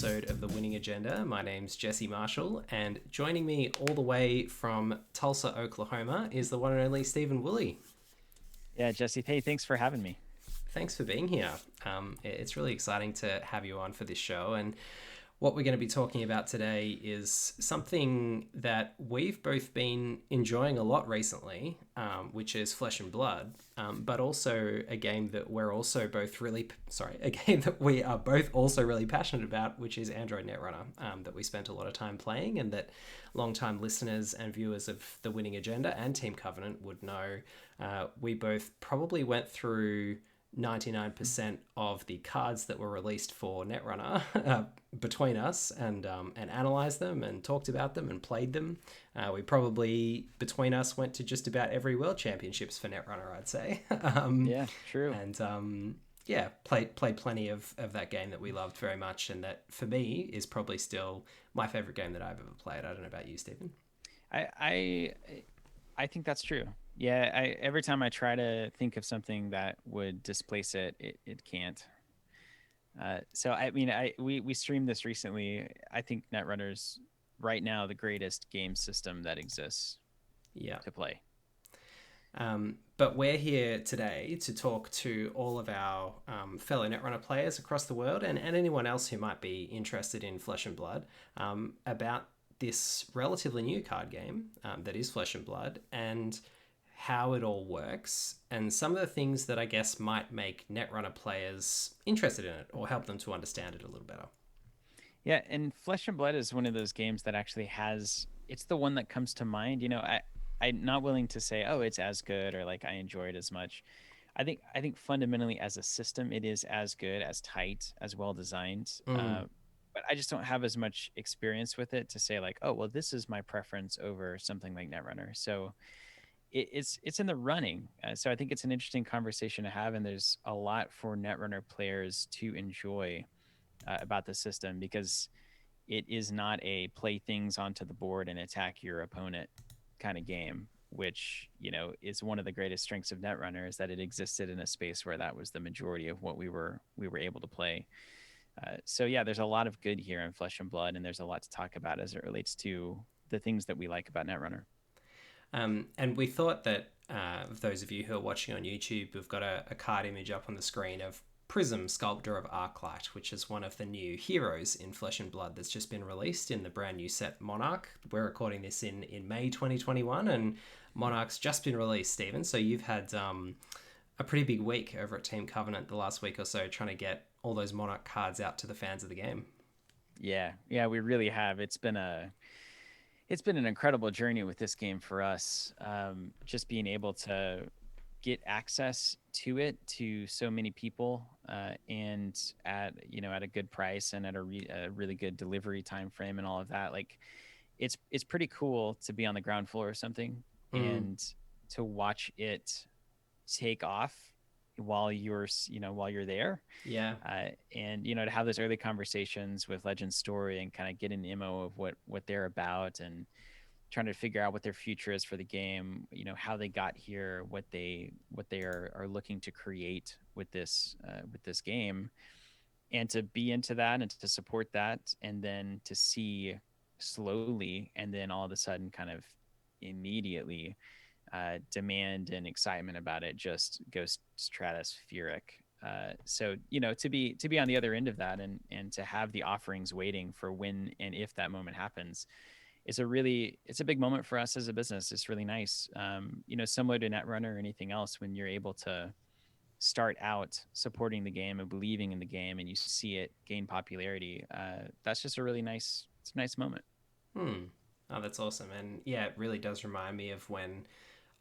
episode of The Winning Agenda. My name's Jesse Marshall, and joining me all the way from Tulsa, Oklahoma is the one and only Steven Wooley. Yeah, Jesse, hey, thanks for having me. Thanks for being here. It's really exciting to have you on for this show, and what we're going to be talking about today is something that we've both been enjoying a lot recently, which is Flesh and Blood, but also a game that a game that we are both also really passionate about, which is Android Netrunner, that we spent a lot of time playing, and that long-time listeners and viewers of The Winning Agenda and Team Covenant would know. We both probably went through 99% of the cards that were released for Netrunner between us, and analyzed them and talked about them and played them. We probably, between us, went to just about every World Championships for Netrunner, I'd say. Yeah, true. And played plenty of that game that we loved very much, and that for me is probably still my favorite game that I've ever played. I don't know about you, Stephen. I think that's true. Yeah, every time I try to think of something that would displace it, it can't. So I mean, we streamed this recently. I think Netrunner's right now the greatest game system that exists. Yeah. To play. But we're here today to talk to all of our fellow Netrunner players across the world, and anyone else who might be interested in Flesh and Blood, about this relatively new card game that is Flesh and Blood, and how it all works, and some of the things that I guess might make Netrunner players interested in it or help them to understand it a little better. Yeah, and Flesh and Blood is one of those games that actually it's the one that comes to mind. You know, I'm not willing to say, oh, it's as good or like I enjoy it as much. I think fundamentally as a system, it is as good, as tight, as well designed. But I just don't have as much experience with it to say like, oh, well, this is my preference over something like Netrunner. So it's in the running. So I think it's an interesting conversation to have, and there's a lot for Netrunner players to enjoy about the system, because it is not a play things onto the board and attack your opponent kind of game, which, you know, is one of the greatest strengths of Netrunner, is that it existed in a space where that was the majority of what we were able to play. So yeah, there's a lot of good here in Flesh and Blood, and there's a lot to talk about as it relates to the things that we like about Netrunner. And we thought that those of you who are watching on YouTube, we've got a card image up on the screen of Prism, Sculptor of Arclight, which is one of the new heroes in Flesh and Blood that's just been released in the brand new set Monarch. We're recording this in May 2021, and Monarch's just been released, Stephen. So you've had a pretty big week over at Team Covenant the last week or so, trying to get all those Monarch cards out to the fans of the game. Yeah, we really have. It's been an incredible journey with this game for us. Just being able to get access to it to so many people, and at a good price and at a really good delivery time frame and all of that. Like, it's pretty cool to be on the ground floor or something and to watch it take off while you're there. Yeah. And to have those early conversations with Legend Story and kind of get an MO of what they're about, and trying to figure out what their future is for the game, how they got here, what they are looking to create with this game, and to be into that and to support that, and then to see slowly and then all of a sudden kind of immediately demand and excitement about it just goes stratospheric. So to be on the other end of that, and to have the offerings waiting for when and if that moment happens, it's a big moment for us as a business. It's really nice. Similar to Netrunner or anything else, when you're able to start out supporting the game and believing in the game, and you see it gain popularity, that's just a nice moment. Oh, that's awesome. And yeah, it really does remind me of when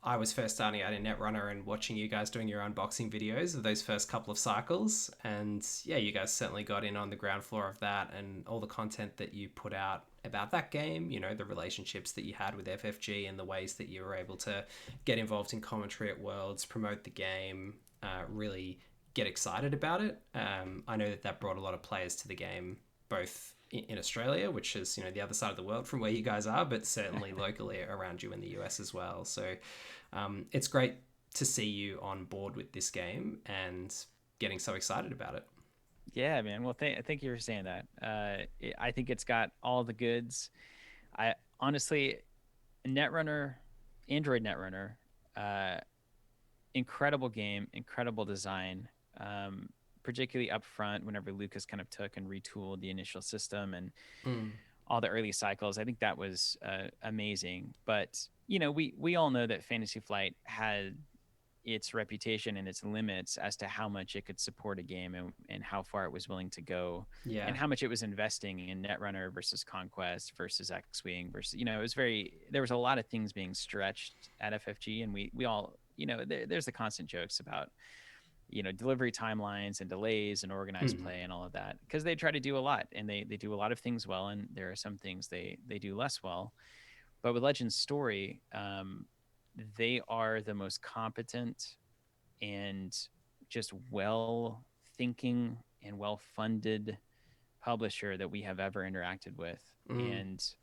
I was first starting out in Netrunner and watching you guys doing your unboxing videos of those first couple of cycles. And yeah, you guys certainly got in on the ground floor of that, and all the content that you put out about that game, the relationships that you had with FFG and the ways that you were able to get involved in commentary at Worlds, promote the game, really get excited about it. I know that brought a lot of players to the game, both in Australia, which is the other side of the world from where you guys are, but certainly locally around you in the US as well. So it's great to see you on board with this game and getting so excited about it. Yeah, man. Well, thank you for saying that. I think it's got all the goods. I honestly, Netrunner, Android Netrunner, uh, incredible game, incredible design. Particularly up front, whenever Lucas kind of took and retooled the initial system and Mm. all the early cycles, I think that was amazing. But you know, we all know that Fantasy Flight had its reputation and its limits as to how much it could support a game, and how far it was willing to go, Yeah. and how much it was investing in Netrunner versus Conquest versus X-Wing versus, you know, it was there was a lot of things being stretched at FFG, and we all, you know, there's the constant jokes about, you know, delivery timelines and delays and organized Mm. play and all of that, because they try to do a lot, and they do a lot of things well, and there are some things they do less well. But with Legends Story, they are the most competent and just well thinking and well funded publisher that we have ever interacted with. Mm. And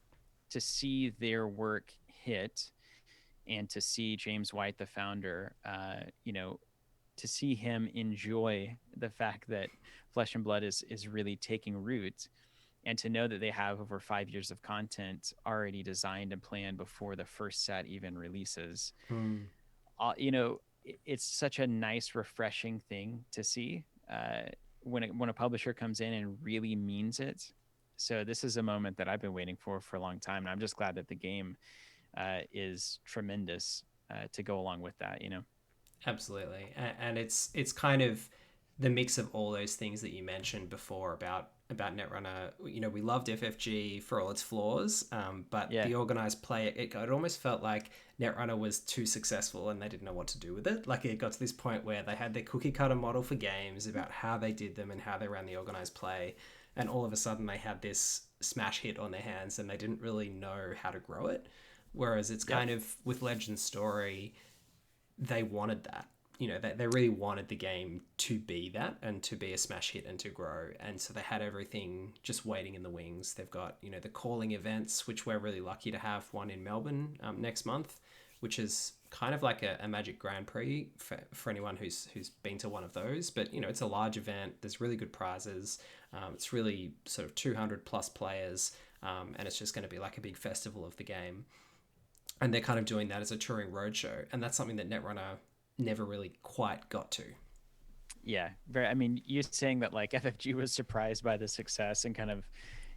to see their work hit, and to see James White, the founder, you know, to see him enjoy the fact that Flesh and Blood is really taking root, and to know that they have over 5 years of content already designed and planned before the first set even releases. Mm. You know, it's such a nice, refreshing thing to see when a publisher comes in and really means it. So this is a moment that I've been waiting for a long time, and I'm just glad that the game is tremendous to go along with that. You know. Absolutely, and it's kind of the mix of all those things that you mentioned before about Netrunner. You know, we loved FFG for all its flaws, but Yeah. the organized play, it almost felt like Netrunner was too successful and they didn't know what to do with it. Like it got to this point where they had their cookie cutter model for games about how they did them and how they ran the organized play, and all of a sudden they had this smash hit on their hands and they didn't really know how to grow it. Whereas it's Yep. kind of with Legend Story, they wanted that. You know, they really wanted the game to be that and to be a smash hit and to grow. And so they had everything just waiting in the wings. They've got, you know, the calling events, which we're really lucky to have one in Melbourne next month, which is kind of like a Magic Grand Prix for anyone who's been to one of those. But, you know, it's a large event. There's really good prizes. It's really sort of 200 plus players. And it's just going to be like a big festival of the game, and they're kind of doing that as a touring roadshow, and that's something that Netrunner never really quite got to. Yeah. Very. I mean, you saying that like FFG was surprised by the success and kind of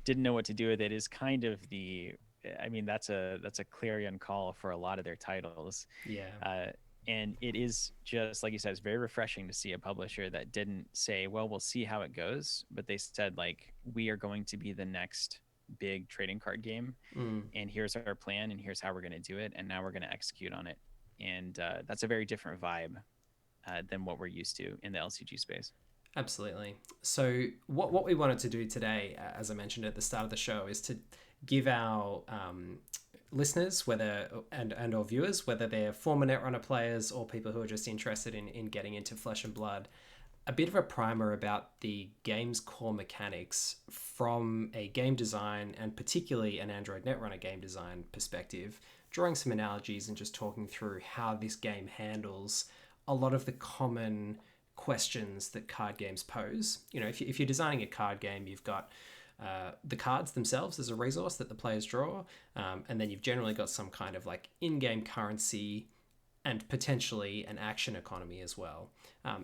didn't know what to do with it is kind of the. I mean, that's a clarion call for a lot of their titles. Yeah. Uh, and it is just like you said, it's very refreshing to see a publisher that didn't say, well, we'll see how it goes, but they said like, we are going to be the next big trading card game, Mm. and here's our plan, and here's how we're going to do it, and now we're going to execute on it. And that's a very different vibe than what we're used to in the LCG space. Absolutely. So what we wanted to do today, as I mentioned at the start of the show, is to give our listeners, whether and or viewers, whether they're former Netrunner players or people who are just interested in getting into Flesh and Blood, a bit of a primer about the game's core mechanics from a game design and particularly an Android Netrunner game design perspective, drawing some analogies and just talking through how this game handles a lot of the common questions that card games pose. You know, if you're designing a card game, you've got the cards themselves as a resource that the players draw, and then you've generally got some kind of like in-game currency and potentially an action economy as well.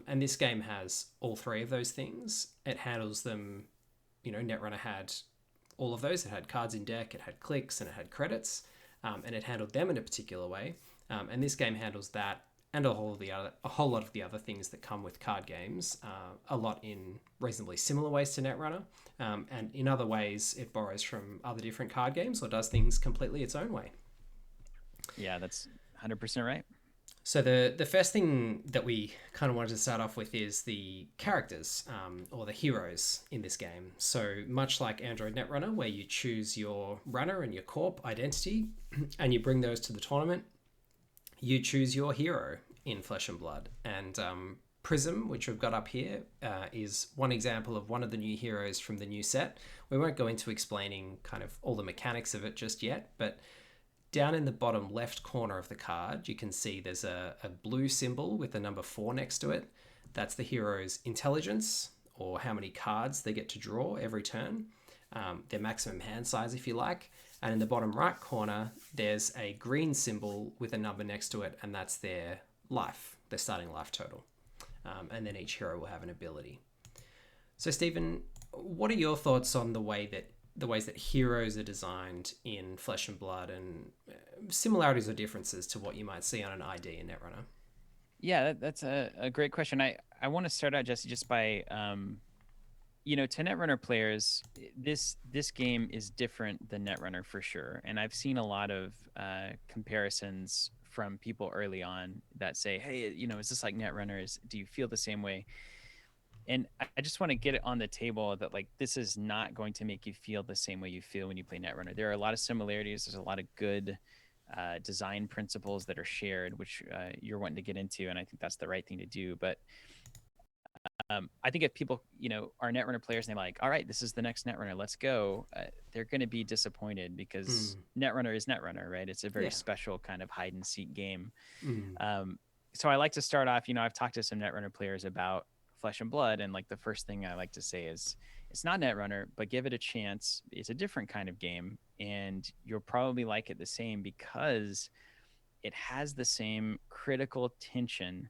And this game has all three of those things. It handles them, you know, Netrunner had all of those. It had cards in deck, it had clicks, and it had credits, and it handled them in a particular way. And this game handles that and a whole lot of the other things that come with card games, a lot in reasonably similar ways to Netrunner, and in other ways it borrows from other different card games or does things completely its own way. Yeah, that's 100% right. So the first thing that we kind of wanted to start off with is the characters, or the heroes in this game. So much like Android Netrunner, where you choose your runner and your corp identity, and you bring those to the tournament, you choose your hero in Flesh and Blood. And Prism, which we've got up here, is one example of one of the new heroes from the new set. We won't go into explaining kind of all the mechanics of it just yet, but down in the bottom left corner of the card, you can see there's a blue symbol with the number 4 next to it. That's the hero's intelligence or how many cards they get to draw every turn, their maximum hand size, if you like. And in the bottom right corner, there's a green symbol with a number next to it, and that's their life, their starting life total. And then each hero will have an ability. So, Stephen, what are your thoughts on the ways that heroes are designed in Flesh and Blood, and similarities or differences to what you might see on an ID in Netrunner? Yeah, that's a great question. I want to start out, Jesse, just by to Netrunner players, this game is different than Netrunner for sure. And I've seen a lot of comparisons from people early on that say, "Hey, is this like Netrunner? Do you feel the same way?" And I just want to get it on the table that like this is not going to make you feel the same way you feel when you play Netrunner. There are a lot of similarities. There's a lot of good design principles that are shared, which you're wanting to get into, and I think that's the right thing to do. But I think if people, are Netrunner players and they're like, all right, this is the next Netrunner, let's go, they're going to be disappointed because Netrunner is Netrunner, right? It's a very special kind of hide and seek game. So I like to start off, I've talked to some Netrunner players about Flesh and Blood, and like the first thing I like to say is it's not Netrunner, but give it a chance. It's a different kind of game, and you'll probably like it the same because it has the same critical tension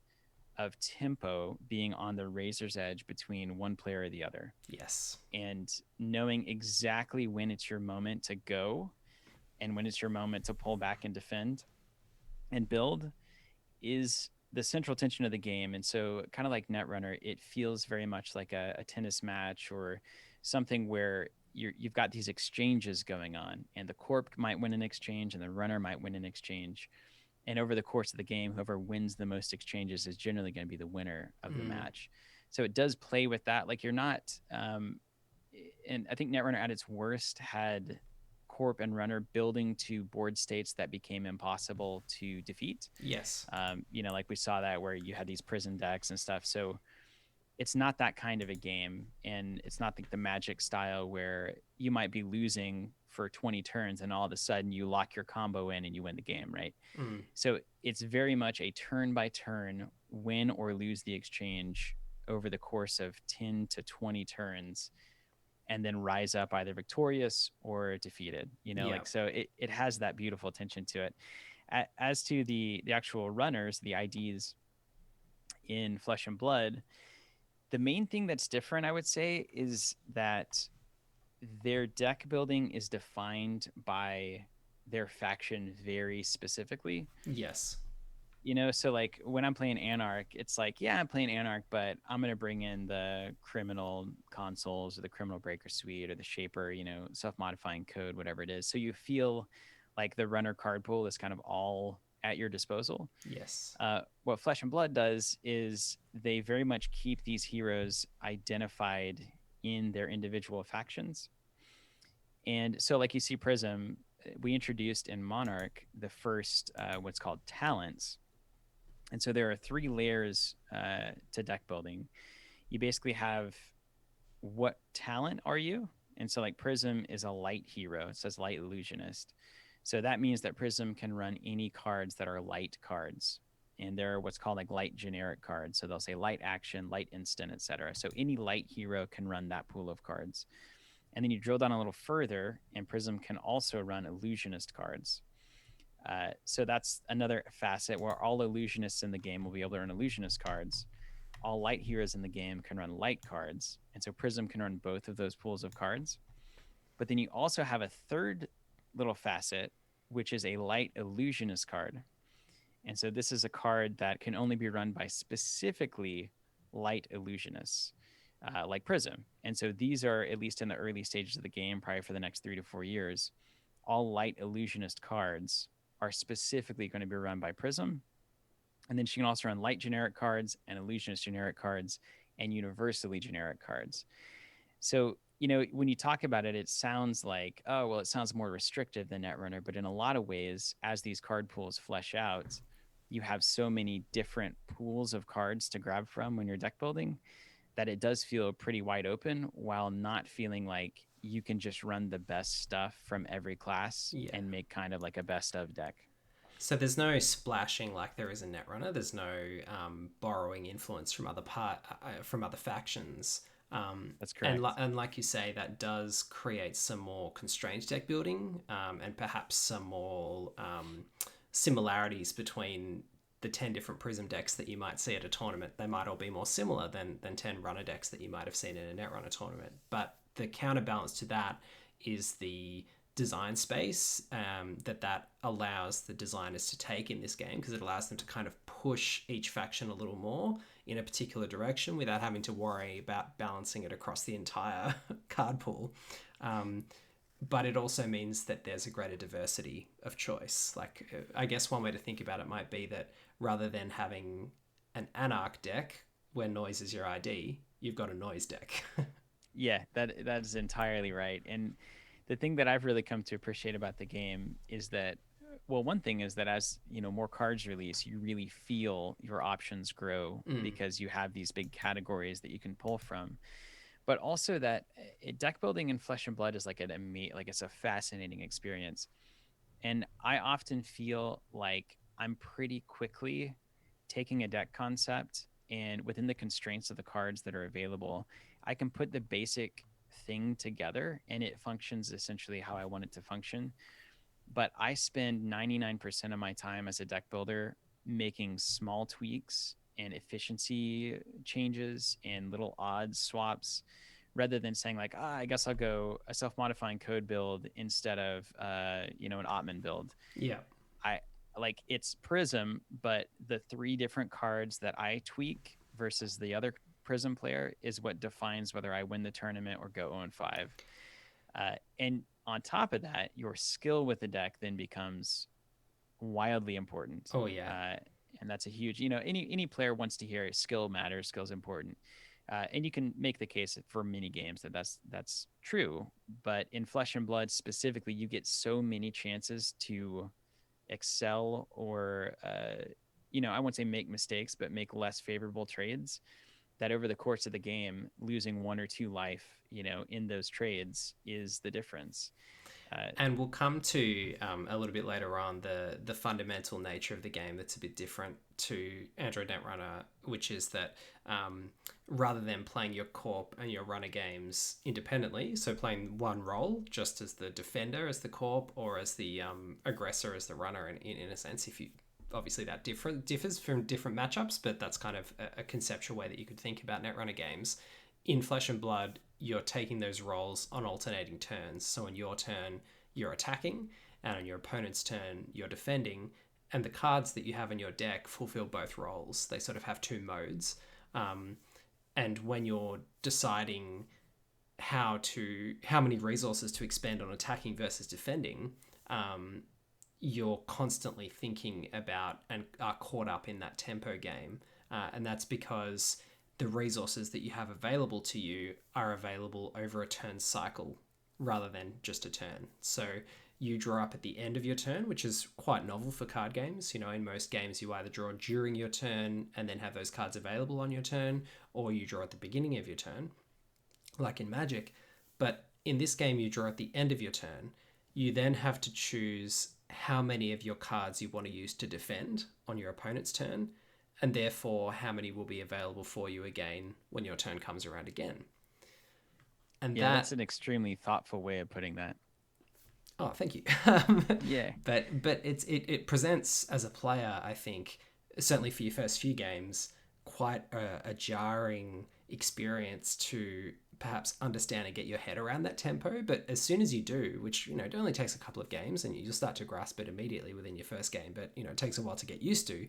of tempo being on the razor's edge between one player or the other. Yes. And knowing exactly when it's your moment to go and when it's your moment to pull back and defend and build is the central tension of the game. And so kind of like Netrunner, it feels very much like a tennis match or something where you've got these exchanges going on, and the corp might win an exchange and the runner might win an exchange. And over the course of the game, whoever wins the most exchanges is generally going to be the winner of the match. So it does play with that. Like you're not, and I think Netrunner at its worst had Corp and Runner building to board states that became impossible to defeat. Yes. Like we saw that where you had these prison decks and stuff. So it's not that kind of a game, and it's not the Magic style where you might be losing for 20 turns and all of a sudden you lock your combo in and you win the game, right? So it's very much a turn by turn, win or lose the exchange over the course of 10 to 20 turns, and then rise up either victorious or defeated, like, so it has that beautiful tension to it. As to the actual runners, the IDs in Flesh and Blood, the main thing that's different, I would say, is that their deck building is defined by their faction very specifically. Yes. So like when I'm playing Anarch, it's like, yeah, I'm playing Anarch, but I'm going to bring in the criminal consoles or the criminal breaker suite or the shaper, self-modifying code, whatever it is. So you feel like the runner card pool is kind of all at your disposal. Yes. What Flesh and Blood does is they very much keep these heroes identified in their individual factions. And so like you see Prism, we introduced in Monarch the first what's called talents. And so there are 3 layers to deck building. You basically have what talent are you? And so like Prism is a light hero. It says light illusionist. So that means that Prism can run any cards that are light cards. And they're what's called like light generic cards. So they'll say light action, light instant, etc. So any light hero can run that pool of cards. And then you drill down a little further, and Prism can also run illusionist cards. So that's another facet where all illusionists in the game will be able to run illusionist cards. All light heroes in the game can run light cards. And so Prism can run both of those pools of cards. But then you also have a third little facet, which is a light illusionist card. And so this is a card that can only be run by specifically light illusionists, like Prism. And so these are, at least in the early stages of the game, probably for the next 3 to 4 years, all light illusionist cards are specifically going to be run by Prism. And then she can also run light generic cards and illusionist generic cards and universally generic cards. So, when you talk about it, it sounds like, oh, well, it sounds more restrictive than Netrunner. But in a lot of ways, as these card pools flesh out, you have so many different pools of cards to grab from when you're deck building that it does feel pretty wide open, while not feeling like you can just run the best stuff from every class and make kind of like a best of deck. So there's no splashing like there is in Netrunner. There's no borrowing influence from other factions. That's And, correct. and like you say, that does create some more constrained deck building, and perhaps some more similarities between the 10 different Prism decks that you might see at a tournament. They might all be more similar than 10 runner decks that you might have seen in a Netrunner tournament. But the counterbalance to that is the design space that allows the designers to take in this game, because it allows them to kind of push each faction a little more in a particular direction without having to worry about balancing it across the entire card pool. But it also means that there's a greater diversity of choice. Like, I guess one way to think about it might be that rather than having an Anarch deck where noise is your ID, you've got a noise deck. Yeah, that is entirely right. And the thing that I've really come to appreciate about the game is that, well, one thing is that as you know more cards release, you really feel your options grow Mm. because you have these big categories that you can pull from. But also that deck building in Flesh and Blood is like like it's a fascinating experience. And I often feel like I'm pretty quickly taking a deck concept, and within the constraints of the cards that are available, I can put the basic thing together and it functions essentially how I want it to function. But I spend 99% of my time as a deck builder making small tweaks and efficiency changes and little odds swaps rather than saying like, I guess I'll go a self-modifying code build instead of an Ottman build. Yeah. I like it's Prism, but the three different cards that I tweak versus the other Prism player is what defines whether I win the tournament or go 0-5. And on top of that, your skill with the deck then becomes wildly important. Oh, yeah. And that's a huge, any player wants to hear skill matters, skill's important. And you can make the case for many games that's true. But in Flesh and Blood specifically, you get so many chances to excel or I won't say make mistakes, but make less favorable trades, that over the course of the game, losing one or two life, in those trades is the difference. And we'll come to a little bit later on the fundamental nature of the game that's a bit different to Android Netrunner, which is that rather than playing your corp and your runner games independently, so playing one role just as the defender as the corp or as the aggressor as the runner, in a sense, if you obviously that differs from different matchups, but that's kind of a conceptual way that you could think about Netrunner games. In Flesh and Blood, you're taking those roles on alternating turns. So on your turn, you're attacking, and on your opponent's turn, you're defending. And the cards that you have in your deck fulfill both roles. They sort of have two modes. And when you're deciding how many resources to expend on attacking versus defending, you're constantly thinking about and are caught up in that tempo game. And that's because the resources that you have available to you are available over a turn cycle rather than just a turn. So you draw up at the end of your turn, which is quite novel for card games. In most games, you either draw during your turn and then have those cards available on your turn, or you draw at the beginning of your turn, like in Magic. But in this game, you draw at the end of your turn. You then have to choose how many of your cards you want to use to defend on your opponent's turn, and therefore how many will be available for you again when your turn comes around again. And Yeah, that's an extremely thoughtful way of putting that. Oh, thank you. Yeah. But it presents as a player, I think, certainly for your first few games, quite a jarring experience to perhaps understand and get your head around that tempo. But as soon as you do, which it only takes a couple of games, and you'll start to grasp it immediately within your first game, but it takes a while to get used to.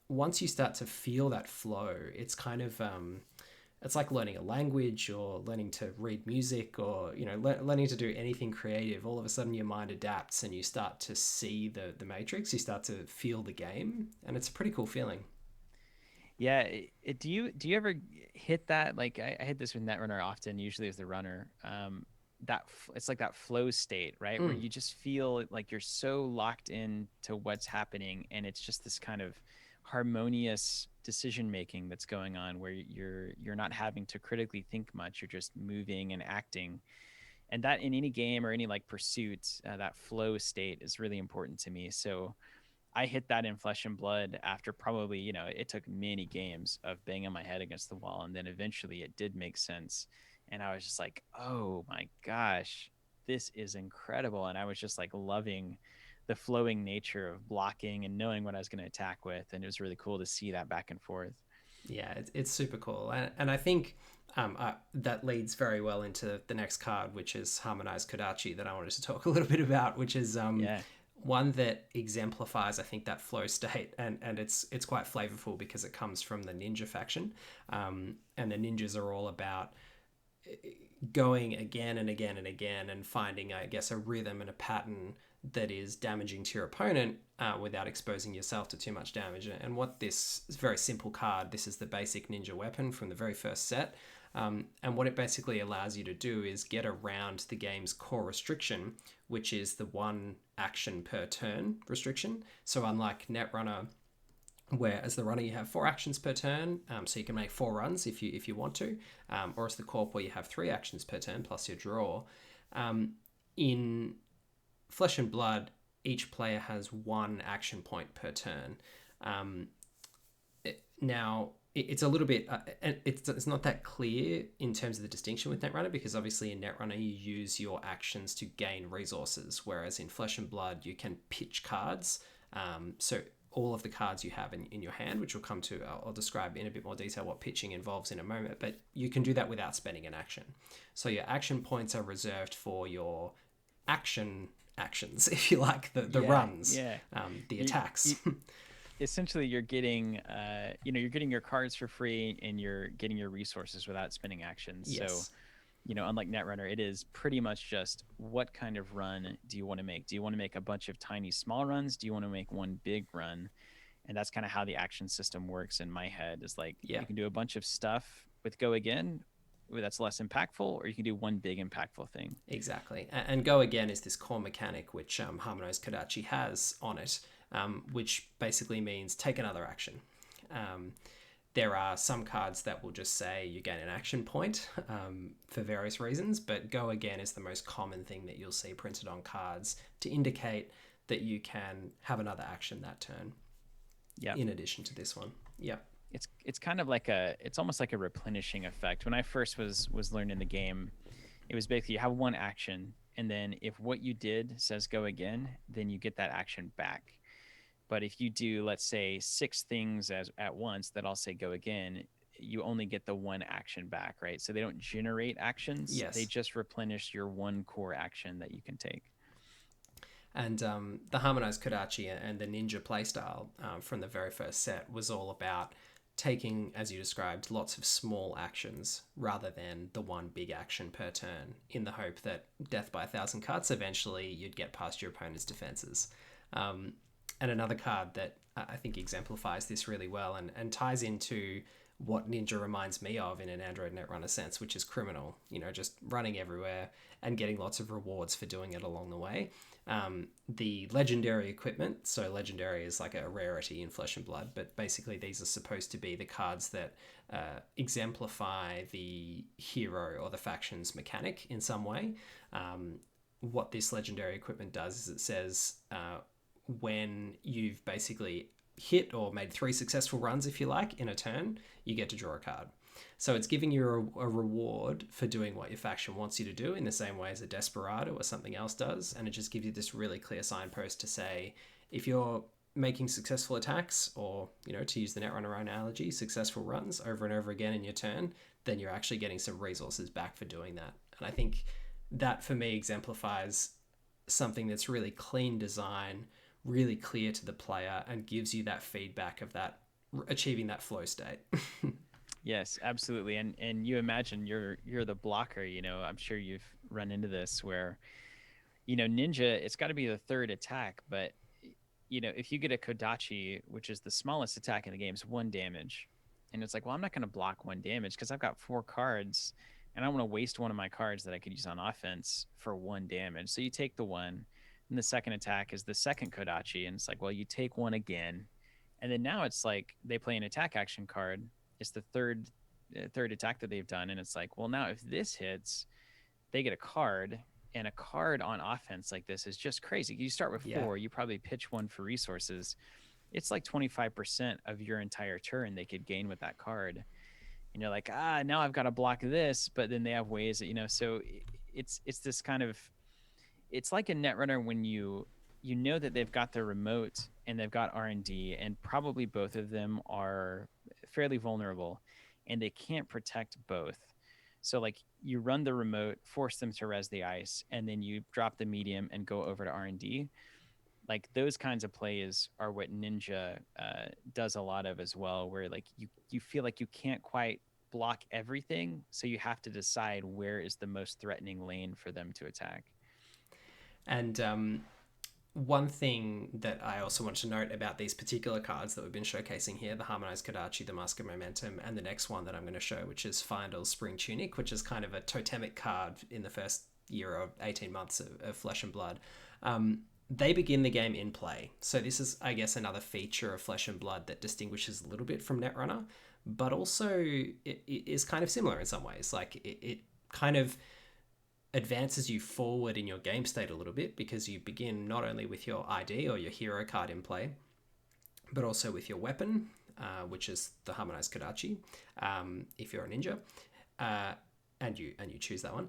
Once you start to feel that flow, it's kind of it's like learning a language or learning to read music or learning to do anything creative. All of a sudden your mind adapts and you start to see the matrix, you start to feel the game, and it's a pretty cool feeling. Yeah. Do you ever hit that? Like I hit this with Netrunner often, usually as the runner. It's like that flow state, right? Where Mm. you just feel like you're so locked in to what's happening, and it's just this kind of harmonious decision making that's going on where you're not having to critically think much. You're just moving and acting. And that in any game or any like pursuit, that flow state is really important to me. So I hit that in Flesh and Blood after probably, it took many games of banging my head against the wall. And then eventually it did make sense. And I was just like, oh my gosh, this is incredible. And I was just like loving the flowing nature of blocking and knowing what I was going to attack with. And it was really cool to see that back and forth. Yeah, it's super cool. And I think that leads very well into the next card, which is Harmonized Kadachi, that I wanted to talk a little bit about, which is Yeah. one that exemplifies, I think, that flow state, and it's quite flavorful because it comes from the ninja faction, and the ninjas are all about going again and again and again and finding, I guess, a rhythm and a pattern that is damaging to your opponent without exposing yourself to too much damage. And what this is, very simple card, this is the basic ninja weapon from the very first set. And what it basically allows you to do is get around the game's core restriction, which is the one action per turn restriction. So unlike Netrunner, where as the runner you have 4 actions per turn, so you can make 4 runs if you want to, or as the corp where you have 3 actions per turn plus your draw. In Flesh and Blood, each player has 1 action point per turn. Now, it's a little bit, it's not that clear in terms of the distinction with Netrunner, because obviously in Netrunner you use your actions to gain resources, whereas in Flesh and Blood you can pitch cards. So all of the cards you have in your hand, which we'll come to, I'll describe in a bit more detail what pitching involves in a moment, but you can do that without spending an action. So your action points are reserved for your actions, if you like, the runs, the attacks. Essentially, you're getting, you're getting your cards for free and you're getting your resources without spending actions. Yes. So, unlike Netrunner, it is pretty much just what kind of run do you want to make? Do you want to make a bunch of tiny, small runs? Do you want to make one big run? And that's kind of how the action system works in my head. Is like you can do a bunch of stuff with Go Again that's less impactful, or you can do one big impactful thing. Exactly. And Go Again is this core mechanic which Harmonized Kadachi has on it, which basically means take another action. There are some cards that will just say you gain an action point for various reasons, but Go Again is the most common thing that you'll see printed on cards to indicate that you can have another action that turn. Yeah. In addition to this one. Yeah. It's kind of like it's almost like a replenishing effect. When I first was learning the game, it was basically you have one action, and then if what you did says Go Again, then you get that action back. But if you do, let's say, 6 things at once that all say Go Again, you only get the one action back, right? So they don't generate actions. Yes. They just replenish your one core action that you can take. And the Harmonized Kadachi and the ninja playstyle from the very first set was all about taking, as you described, lots of small actions rather than the one big action per turn, in the hope that death by 1,000 cuts, eventually you'd get past your opponent's defenses. And another card that I think exemplifies this really well and ties into what Ninja reminds me of in an Android Netrunner sense, which is Criminal, just running everywhere and getting lots of rewards for doing it along the way. The legendary equipment, so legendary is like a rarity in Flesh and Blood, but basically these are supposed to be the cards that exemplify the hero or the faction's mechanic in some way. What this legendary equipment does is it says when you've basically hit or made 3 successful runs, if you like, in a turn, you get to draw a card. So it's giving you a reward for doing what your faction wants you to do in the same way as a Desperado or something else does. And it just gives you this really clear signpost to say, if you're making successful attacks or, to use the Netrunner analogy, successful runs over and over again in your turn, then you're actually getting some resources back for doing that. And I think that for me exemplifies something that's really clean design, really clear to the player, and gives you that feedback of that achieving that flow state. Yes, absolutely. And you imagine you're the blocker, I'm sure you've run into this where, ninja, it's got to be the 3rd attack, but if you get a Kodachi, which is the smallest attack in the game, it's 1 damage. And it's like, well, I'm not going to block 1 damage because I've got 4 cards and I don't want to waste one of my cards that I could use on offense for 1 damage. So you take the 1, and the second attack is the second Kodachi, and it's like, well, you take 1 again. And then now it's like they play an attack action card. It's the third attack that they've done, and it's like, well, now if this hits, they get a card, And a card on offense like this is just crazy. You start with Yeah. 4, you probably pitch 1 for resources. It's like 25% of your entire turn they could gain with that card. And you're like, now I've got to block this, but then they have ways that, so it's this kind of, it's like a Netrunner when you know that they've got their remote and they've got R&D, and probably both of them are fairly vulnerable and they can't protect both. So like you run the remote, force them to res the ice, and then you drop the medium and go over to R&D. Like those kinds of plays are what Ninja does a lot of as well, where like you feel like you can't quite block everything, so you have to decide where is the most threatening lane for them to attack. And one thing that I also want to note about these particular cards that we've been showcasing here, the Harmonized Kadachi, the Mask of Momentum, and the next one that I'm going to show, which is Findle's Spring Tunic, which is kind of a totemic card in the first year or 18 months of Flesh and Blood. They begin the game in play. So this is, I guess, another feature of Flesh and Blood that distinguishes a little bit from Netrunner, but also it is kind of similar in some ways. Like it kind of advances you forward in your game state a little bit, because you begin not only with your ID or your hero card in play, but also with your weapon, which is the Harmonized Kadachi, if you're a ninja, and you choose that one.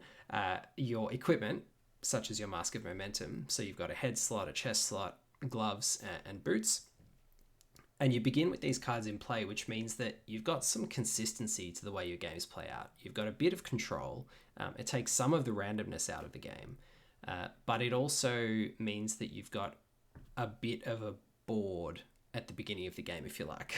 Your equipment, such as your Mask of Momentum, so you've got a head slot, a chest slot, gloves, and boots. And you begin with these cards in play, which means that you've got some consistency to the way your games play out. You've got a bit of control. It takes some of the randomness out of the game. But it also means that you've got a bit of a board at the beginning of the game, if you like.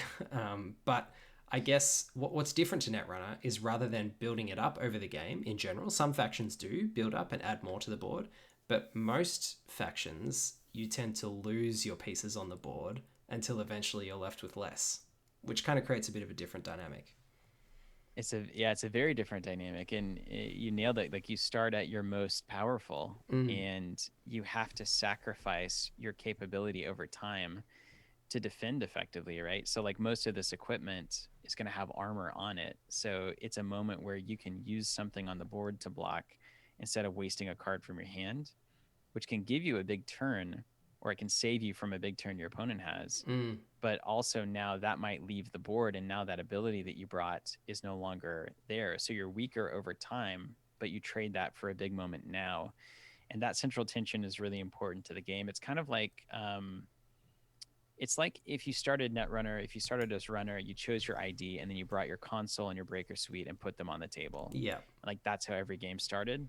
But I guess what's different to Netrunner is, rather than building it up over the game in general, some factions do build up and add more to the board. But most factions, you tend to lose your pieces on the board until eventually you're left with less, which kind of creates a bit of a different dynamic. It's a very different dynamic, and you nailed it. Like you start at your most powerful, and you have to sacrifice your capability over time to defend effectively, right? So like most of this equipment is going to have armor on it, so it's a moment where you can use something on the board to block instead of wasting a card from your hand, which can give you a big turn, or it can save you from a big turn your opponent has. But also now that might leave the board, and now that ability that you brought is no longer there. So you're weaker over time, but you trade that for a big moment now. And that central tension is really important to the game. It's kind of like it's like if you started Netrunner, if you started as runner, you chose your ID, and then you brought your console and your breaker suite and put them on the table. Yeah. Like that's how every game started.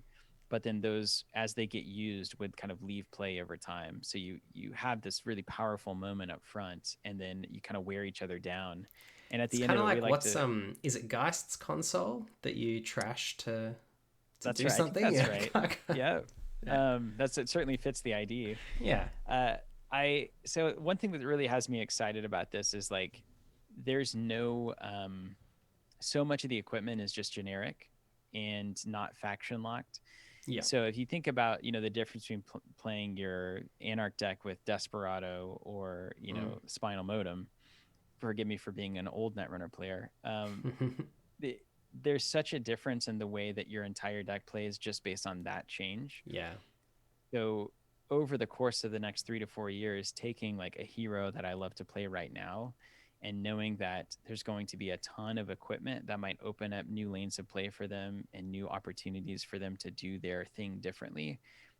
But then those, as they get used, would kind of leave play over time. So you have this really powerful moment up front, and then you kind of wear each other down. And at the end of it, like, we like what's to. Is it Geist's console that you trash to That's do right. something? I think that's right. Yeah. Yeah. It certainly fits the ID. Yeah. So one thing that really has me excited about this is like, there's no so much of the equipment is just generic and not faction locked. Yeah. So if you think about, the difference between playing your Anarch deck with Desperado or, Spinal Modem, forgive me for being an old Netrunner player. There's such a difference in the way that your entire deck plays just based on that change. Yeah. So over the course of the next 3 to 4 years, taking like a hero that I love to play right now, and knowing that there's going to be a ton of equipment that might open up new lanes of play for them and new opportunities for them to do their thing differently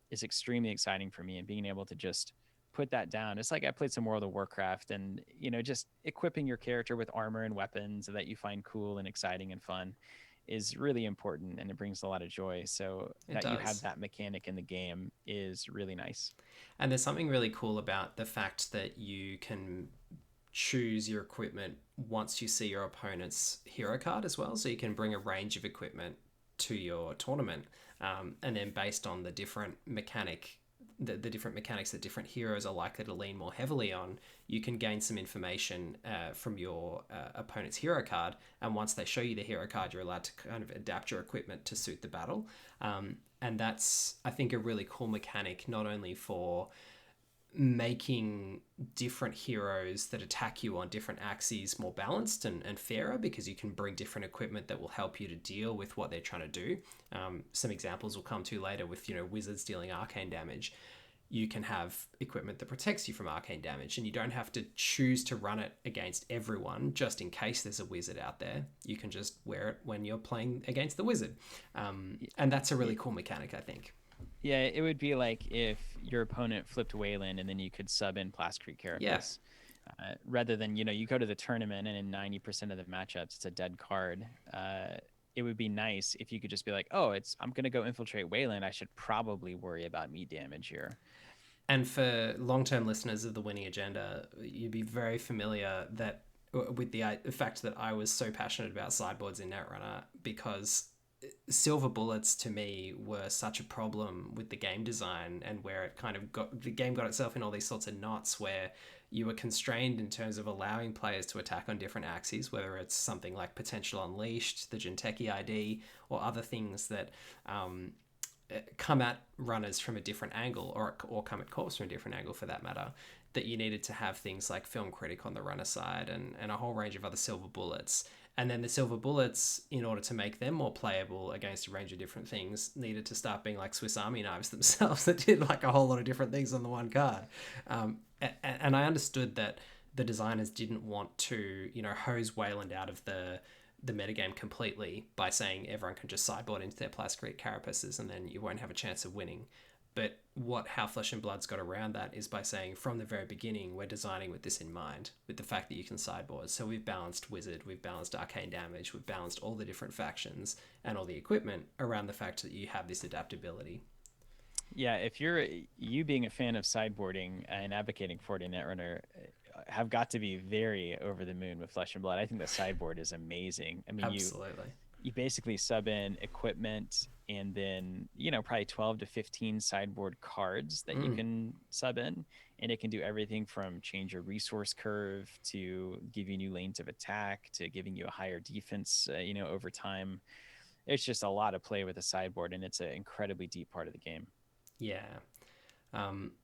is extremely exciting for me. And being able to just put that down. It's like I played some World of Warcraft, and, just equipping your character with armor and weapons that you find cool and exciting and fun is really important, and it brings a lot of joy. So that you have that mechanic in the game is really nice. And there's something really cool about the fact that you can choose your equipment once you see your opponent's hero card as well. So you can bring a range of equipment to your tournament, and then based on the different mechanics that different heroes are likely to lean more heavily on, you can gain some information from your opponent's hero card. And once they show you the hero card, you're allowed to kind of adapt your equipment to suit the battle. And that's, I think, a really cool mechanic, not only for making different heroes that attack you on different axes more balanced and fairer, because you can bring different equipment that will help you to deal with what they're trying to do. Some examples will come to later with, wizards dealing arcane damage. You can have equipment that protects you from arcane damage, and you don't have to choose to run it against everyone just in case there's a wizard out there. You can just wear it when you're playing against the wizard. And that's a really cool mechanic, I think. Yeah, it would be like if your opponent flipped Wayland and then you could sub in Plasticrete Carapace. Yes. Rather than, you go to the tournament and in 90% of the matchups, it's a dead card. It would be nice if you could just be like, oh, I'm going to go infiltrate Wayland. I should probably worry about me damage here. And for long-term listeners of the Winning Agenda, you'd be very familiar with the fact that I was so passionate about sideboards in Netrunner, because silver bullets to me were such a problem with the game design, and where it kind of the game got itself in all these sorts of knots where you were constrained in terms of allowing players to attack on different axes, whether it's something like Potential Unleashed, the Jinteki ID, or other things that come at runners from a different angle, or come at corpse from a different angle for that matter, that you needed to have things like Film Critic on the runner side and a whole range of other silver bullets. And then the silver bullets, in order to make them more playable against a range of different things, needed to start being like Swiss Army knives themselves that did like a whole lot of different things on the one card. And I understood that the designers didn't want to, hose Wayland out of the metagame completely by saying everyone can just sideboard into their Plasticrete Carapaces and then you won't have a chance of winning. But how Flesh and Blood's got around that is by saying from the very beginning, we're designing with this in mind, with the fact that you can sideboard. So we've balanced Wizard, we've balanced Arcane Damage, we've balanced all the different factions and all the equipment around the fact that you have this adaptability. Yeah, if you being a fan of sideboarding and advocating for it in Netrunner, have got to be very over the moon with Flesh and Blood. I think the sideboard is amazing. I mean, Absolutely. You basically sub in equipment and then, probably 12 to 15 sideboard cards that you can sub in. And it can do everything from change your resource curve to give you new lanes of attack to giving you a higher defense, over time. It's just a lot of play with the sideboard, and it's an incredibly deep part of the game. Yeah.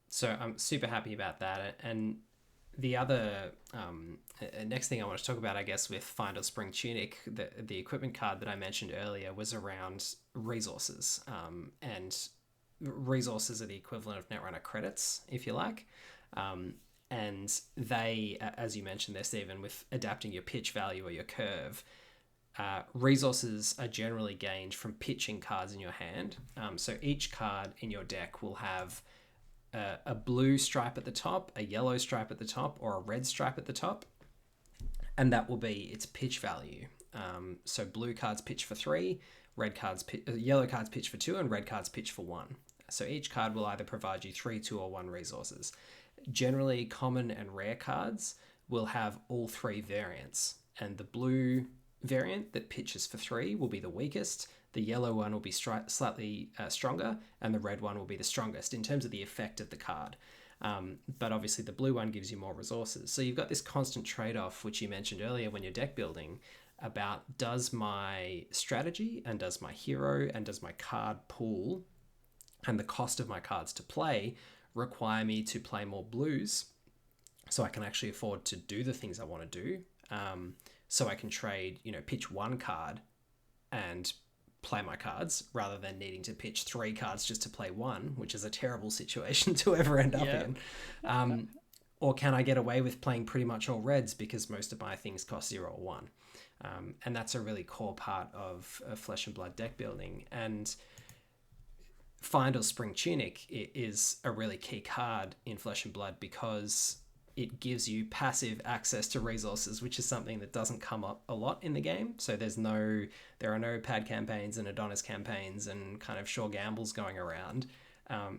So I'm super happy about that. And the other next thing I want to talk about, I guess, with Find or Spring Tunic, the equipment card that I mentioned earlier was around resources. And resources are the equivalent of Netrunner credits, if you like. And they, as you mentioned there, Steven, with adapting your pitch value or your curve, resources are generally gained from pitching cards in your hand. So each card in your deck will have a blue stripe at the top, a yellow stripe at the top, or a red stripe at the top, and that will be its pitch value. So blue cards pitch for 3, yellow cards pitch for 2, and red cards pitch for 1. So each card will either provide you 3, 2, or 1 resources. Generally, common and rare cards will have all 3 variants, and the blue variant that pitches for 3 will be the weakest. The yellow one will be slightly stronger, and the red one will be the strongest in terms of the effect of the card. But obviously the blue one gives you more resources. So you've got this constant trade-off, which you mentioned earlier when you're deck building, about does my strategy and does my hero and does my card pool and the cost of my cards to play require me to play more blues so I can actually afford to do the things I want to do. So I can trade, pitch 1 card and play my cards rather than needing to pitch 3 cards just to play 1, which is a terrible situation to ever end up in. Or can I get away with playing pretty much all reds because most of my things cost 0 or 1? And that's a really core part of Flesh and Blood deck building. And Find or Spring Tunic is a really key card in Flesh and Blood because it gives you passive access to resources, which is something that doesn't come up a lot in the game. So there are no pad campaigns and Adonis campaigns and kind of sure gambles going around.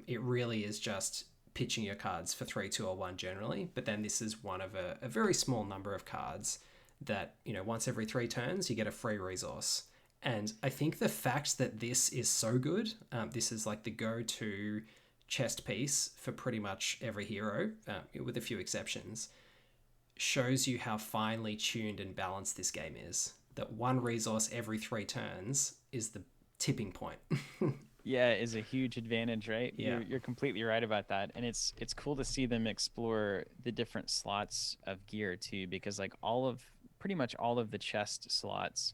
It really is just pitching your cards for 3, 2, or 1 generally. But then this is one of a very small number of cards that, once every 3 turns, you get a free resource. And I think the fact that this is so good, this is like the go-to chest piece for pretty much every hero, with a few exceptions, shows you how finely tuned and balanced this game is. That 1 resource every 3 turns is the tipping point. Yeah, is a huge advantage, right? Yeah. You're completely right about that. And it's cool to see them explore the different slots of gear too, because like pretty much all of the chest slots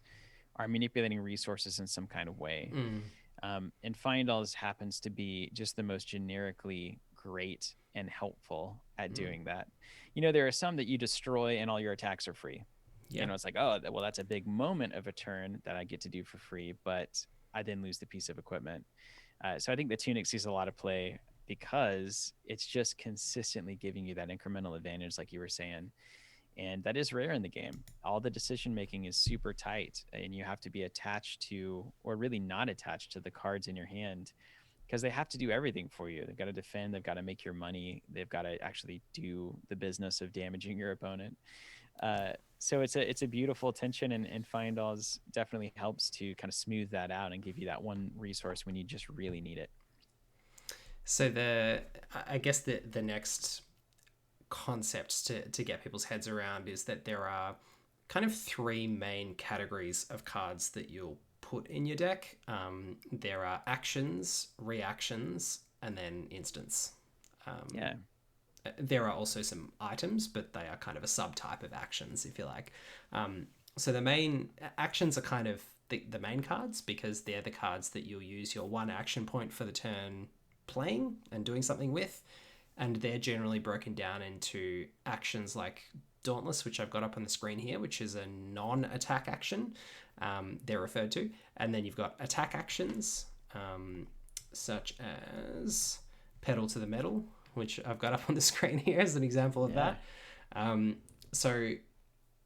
are manipulating resources in some kind of way. Mm. And Find Alls happens to be just the most generically great and helpful at Mm. doing that. You know, there are some that you destroy and all your attacks are free. You Yeah. know, it's like, oh, well, that's a big moment of a turn that I get to do for free, but I then lose the piece of equipment. So I think the Tunic sees a lot of play because it's just consistently giving you that incremental advantage, like you were saying. And that is rare in the game. All the decision making is super tight, and you have to be attached to, or really not attached to, the cards in your hand because they have to do everything for you. They've got to defend, they've got to make your money, they've got to actually do the business of damaging your opponent. So it's a beautiful tension, and Find Alls definitely helps to kind of smooth that out and give you that one resource when you just really need it. So I guess the next concept to get people's heads around is that there are kind of three main categories of cards that you'll put in your deck. There are actions, reactions, and then instants. Yeah. There are also some items, but they are kind of a subtype of actions, if you like. So the main actions are kind of the main cards because they're the cards that you'll use your one action point for the turn playing and doing something with. And they're generally broken down into actions like Dauntless, which I've got up on the screen here, which is a non-attack action, they're referred to. And then you've got attack actions, such as Pedal to the Metal, which I've got up on the screen here as an example of Yeah. that. So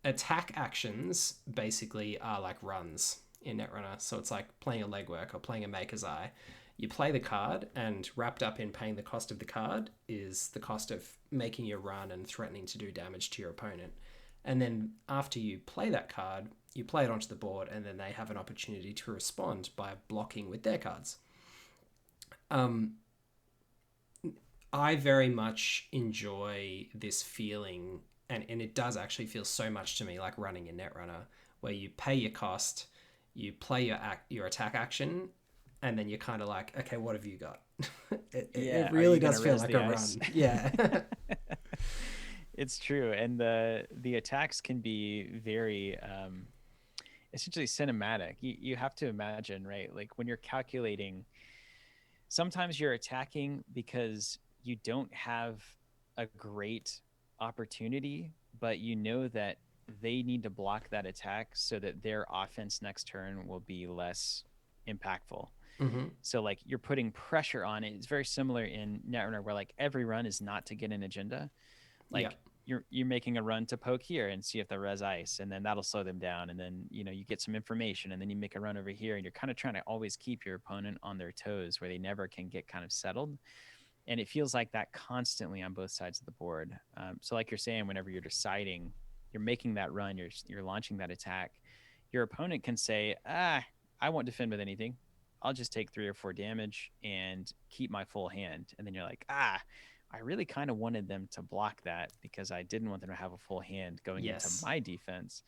attack actions basically are like runs in Netrunner. So it's like playing a legwork or playing a Maker's Eye. You play the card, and wrapped up in paying the cost of the card is the cost of making your run and threatening to do damage to your opponent. And then after you play that card, you play it onto the board, and then they have an opportunity to respond by blocking with their cards. I very much enjoy this feeling, and it does actually feel so much to me like running in Netrunner, where you pay your cost, you play your attack action, and then you're kind of like, okay, what have you got? It really does feel like a run. Yeah. It's true, and the attacks can be very essentially cinematic. You have to imagine, right? Like when you're calculating, sometimes you're attacking because you don't have a great opportunity, but you know that they need to block that attack so that their offense next turn will be less impactful. Mm-hmm. So like you're putting pressure on it. It's very similar in Netrunner where like every run is not to get an agenda. Yeah. Like you're making a run to poke here and see if they res ice, and then that'll slow them down, and then you get some information, and then you make a run over here, and you're kind of trying to always keep your opponent on their toes where they never can get kind of settled. And it feels like that constantly on both sides of the board. So like you're saying, whenever you're deciding, you're making that run, you're launching that attack, your opponent can say, I won't defend with anything. I'll just take 3 or 4 damage and keep my full hand. And then you're like, I really kind of wanted them to block that because I didn't want them to have a full hand going into Yes. my defense.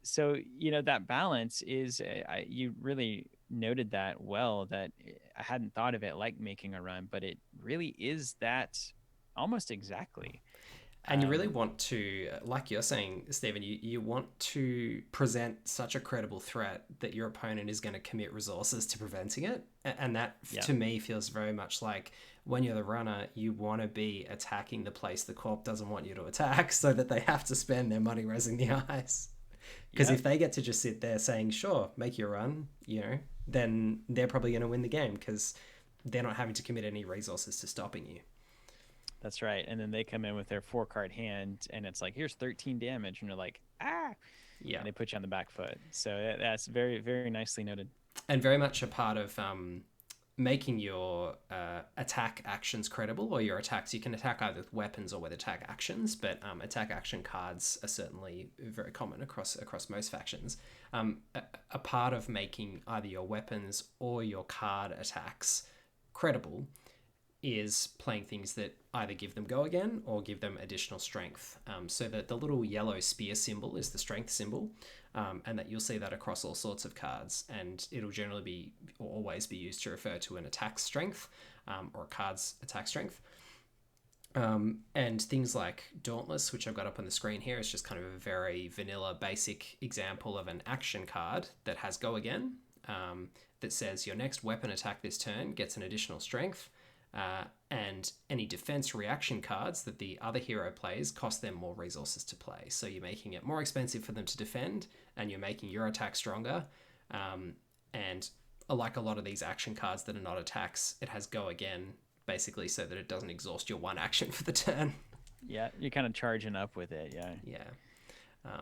So that balance is you really noted that well, that I hadn't thought of it like making a run, but it really is that almost exactly. And you really want to, like you're saying, Stephen, you want to present such a credible threat that your opponent is going to commit resources to preventing it. And that, to me, feels very much like when you're the runner, you want to be attacking the place the corp doesn't want you to attack so that they have to spend their money rezzing the ice. Because if they get to just sit there saying, sure, make your run, then they're probably going to win the game because they're not having to commit any resources to stopping you. That's right. And then they come in with their 4-card hand, and it's like, here's 13 damage. And you're like, Yeah. And they put you on the back foot. So that's very, very nicely noted. And very much a part of making your attack actions credible, or your attacks. You can attack either with weapons or with attack actions, but attack action cards are certainly very common across most factions. A part of making either your weapons or your card attacks credible is playing things that either give them go again or give them additional strength. So that the little yellow spear symbol is the strength symbol, and that you'll see that across all sorts of cards, and it'll generally be or always be used to refer to an attack strength, or a card's attack strength. And things like Dauntless, which I've got up on the screen here, is just kind of a very vanilla, basic example of an action card that has go again, that says your next weapon attack this turn gets an additional strength, and any defense reaction cards that the other hero plays cost them more resources to play. So you're making it more expensive for them to defend, and you're making your attack stronger. And like a lot of these action cards that are not attacks, it has go again, basically so that it doesn't exhaust your one action for the turn. Yeah, you're kind of charging up with it, yeah. Yeah.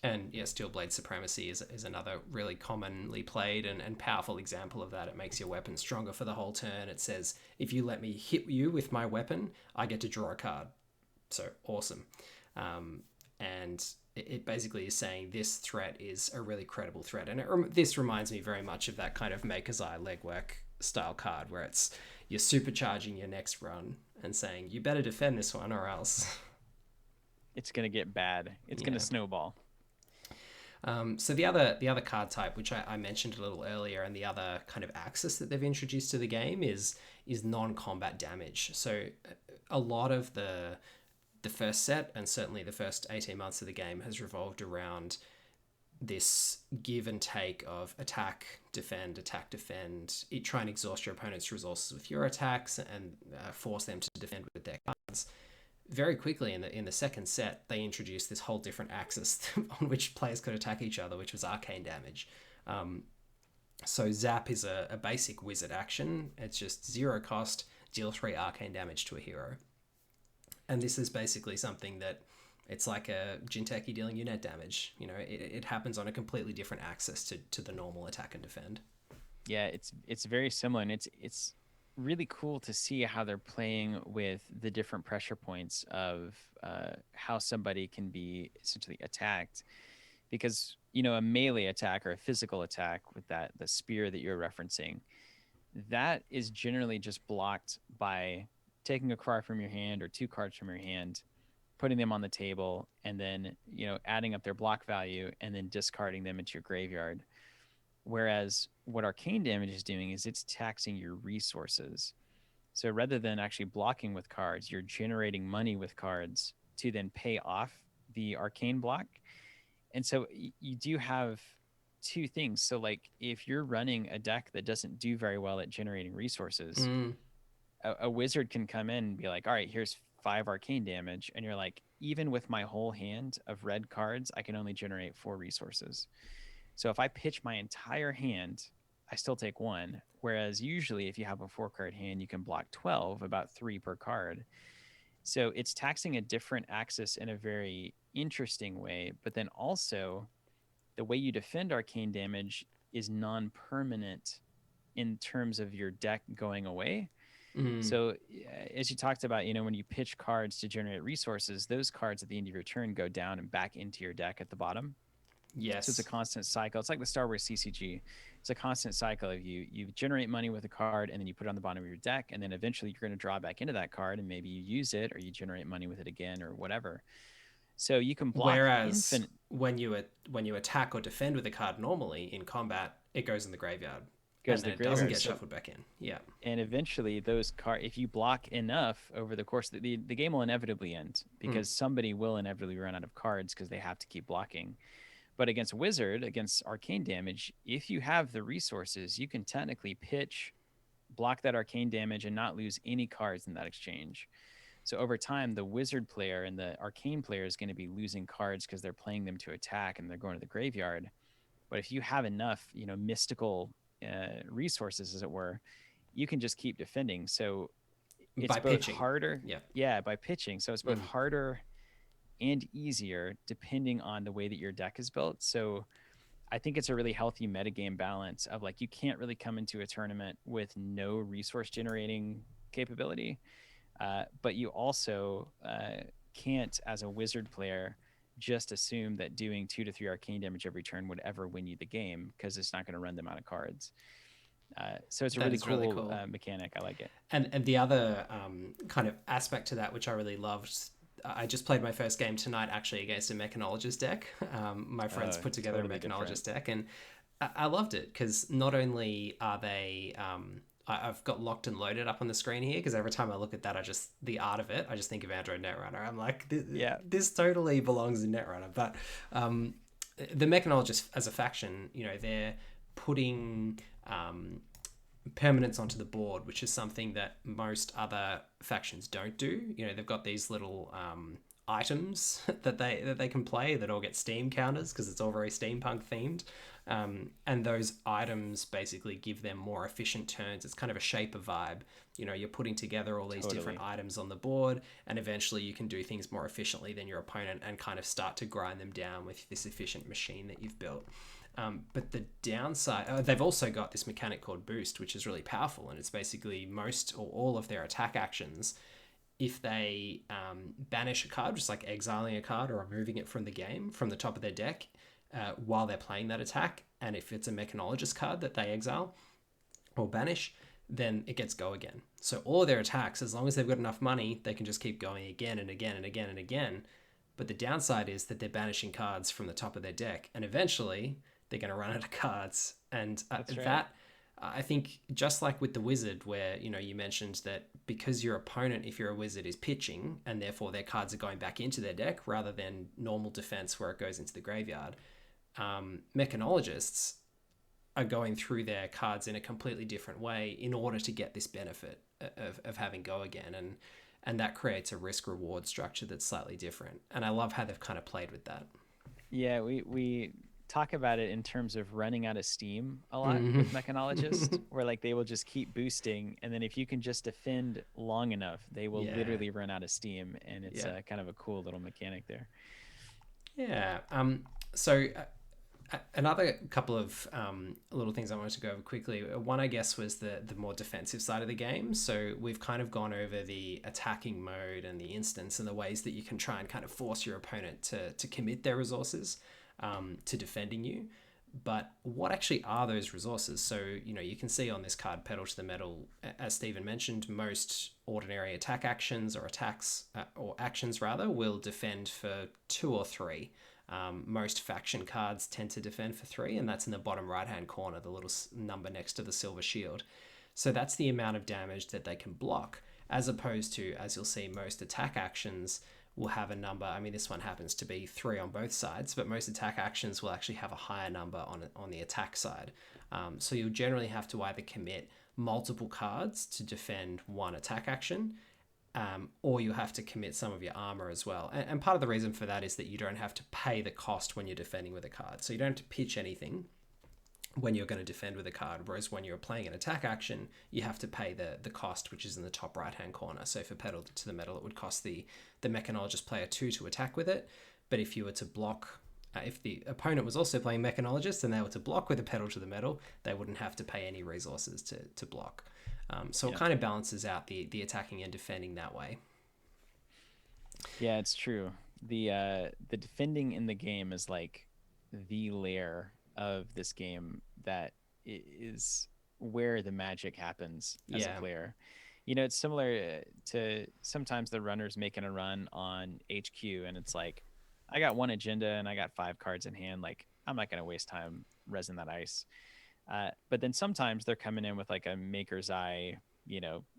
And yeah, Steelblade Supremacy is another really commonly played and powerful example of that. It makes your weapon stronger for the whole turn. It says, if you let me hit you with my weapon, I get to draw a card. So awesome. And it basically is saying this threat is a really credible threat. And this reminds me very much of that kind of Maker's Eye legwork style card where it's you're supercharging your next run and saying, you better defend this one or else it's going to get bad. It's going to snowball. So the other card type, which I mentioned a little earlier, and the other kind of axis that they've introduced to the game is non-combat damage. So a lot of the first set, and certainly the first 18 months of the game, has revolved around this give and take of attack, defend, it try and exhaust your opponent's resources with your attacks and force them to defend with their cards. Very quickly in the second set, they introduced this whole different axis on which players could attack each other, which was Arcane Damage. So Zap is a basic wizard action. It's just 0 cost, deal 3 Arcane Damage to a hero. And this is basically something that it's like a Jinteki dealing you net damage. You know, it happens on a completely different axis to the normal attack and defend. Yeah, it's very similar, and it's really cool to see how they're playing with the different pressure points of how somebody can be essentially attacked, because a melee attack or a physical attack with the spear that you're referencing, that is generally just blocked by taking a card from your hand or 2 cards from your hand, putting them on the table, and then adding up their block value and then discarding them into your graveyard. Whereas what Arcane Damage is doing is it's taxing your resources. So rather than actually blocking with cards, you're generating money with cards to then pay off the arcane block. And so you do have 2 things. So like if you're running a deck that doesn't do very well at generating resources, a wizard can come in and be like, all right, here's 5 arcane damage. And you're like, even with my whole hand of red cards, I can only generate 4 resources. So if I pitch my entire hand, I still take 1. Whereas usually if you have a 4-card hand, you can block 12, about 3 per card. So it's taxing a different axis in a very interesting way. But then also the way you defend arcane damage is non-permanent in terms of your deck going away. So as you talked about, when you pitch cards to generate resources, those cards at the end of your turn go down and back into your deck at the bottom. Yes. So it's a constant cycle. It's like the Star Wars CCG. It's a constant cycle of you generate money with a card, and then you put it on the bottom of your deck, and then eventually you're going to draw back into that card, and maybe you use it, or you generate money with it again, or whatever. So you can block. Whereas when you attack or defend with a card normally in combat, it goes in the graveyard. It doesn't get shuffled back in. Yeah. And eventually those cards, if you block enough over the course, the game will inevitably end, because somebody will inevitably run out of cards because they have to keep blocking. But against Wizard, against Arcane Damage, if you have the resources, you can technically pitch, block that Arcane Damage, and not lose any cards in that exchange. So over time, the Wizard player and the Arcane player is going to be losing cards because they're playing them to attack and they're going to the graveyard. But if you have enough, mystical resources, as it were, you can just keep defending. So it's by both pitching. harder. Yeah, by pitching. So it's both harder and easier depending on the way that your deck is built. So I think it's a really healthy metagame balance of like, you can't really come into a tournament with no resource generating capability, but you also can't, as a Wizard player, just assume that doing 2 to 3 arcane damage every turn would ever win you the game, because it's not going to run them out of cards. So it's a That really is really cool cool. mechanic. I like it. And the other kind of aspect to that, which I really loved, I just played my first game tonight actually against a mechanologist deck. My friends put together a Totally different. mechanologist deck, and I loved it because not only are they, I've got locked and loaded up on the screen here because every time I look at that, the art of it, I just think of Android Netrunner. I'm like, Yeah, this totally belongs in Netrunner. But um, the mechanologist as a faction, they're putting permanence onto the board, which is something that most other factions don't do. They've got these little items that they can play that all get Steam counters because it's all very steampunk themed. And those items basically give them more efficient turns. It's kind of a shaper vibe. You're putting together all these different totally. items on the board, and eventually you can do things more efficiently than your opponent and kind of start to grind them down with this efficient machine that you've built. But the downside, they've also got this mechanic called Boost, which is really powerful, and it's basically most or all of their attack actions. If they banish a card, just like exiling a card or removing it from the game from the top of their deck while they're playing that attack, and if it's a mechanologist card that they exile or banish, then it gets go again. So all of their attacks, as long as they've got enough money, they can just keep going again and again and again and again. But the downside is that they're banishing cards from the top of their deck, and eventually they're going to run out of cards. And That's right. that, I think, just like with the wizard, where you mentioned that because your opponent, if you're a wizard, is pitching, and therefore their cards are going back into their deck rather than normal defense where it goes into the graveyard. Mechanologists are going through their cards in a completely different way in order to get this benefit of having go again, and that creates a risk reward structure that's slightly different, and I love how they've kind of played with that. Yeah, we talk about it in terms of running out of steam a lot Mm-hmm. with mechanologists, where like they will just keep boosting, and then if you can just defend long enough, they will Yeah, literally run out of steam, and it's yeah, kind of a cool little mechanic there. yeah. So another couple of little things I wanted to go over quickly. One, I guess, was the more defensive side of the game. So we've kind of gone over the attacking mode and the instance and the ways that you can try and kind of force your opponent to commit their resources to defending you. But what actually are those resources? So, you can see on this card, Pedal to the Metal, as Stephen mentioned, most ordinary attack actions or attacks, or actions rather, will defend for 2 or 3. Most faction cards tend to defend for 3, and that's in the bottom right hand corner, the little number next to the silver shield. So that's the amount of damage that they can block, as opposed to, as you'll see, most attack actions will have a number. I mean, this one happens to be 3 on both sides, but most attack actions will actually have a higher number on the attack side. So you'll generally have to either commit multiple cards to defend one attack action, or you have to commit some of your armor as well. And part of the reason for that is that you don't have to pay the cost when you're defending with a card. So you don't have to pitch anything when you're going to defend with a card, whereas when you're playing an attack action, you have to pay the cost, which is in the top right hand corner. So for Pedal to the Metal, it would cost the mechanologist player 2 to attack with it. But if you were to block, if the opponent was also playing mechanologist and they were to block with a Pedal to the Metal, they wouldn't have to pay any resources to block. So it Yeah. kind of balances out the attacking and defending that way. Yeah, it's true. The defending in the game is like the layer of this game that is where the magic happens as a Yeah, player. It's similar to sometimes the runners making a run on HQ, and it's like, I got one agenda and I got 5 cards in hand. Like, I'm not going to waste time resin that ice. But then sometimes they're coming in with like a maker's eye,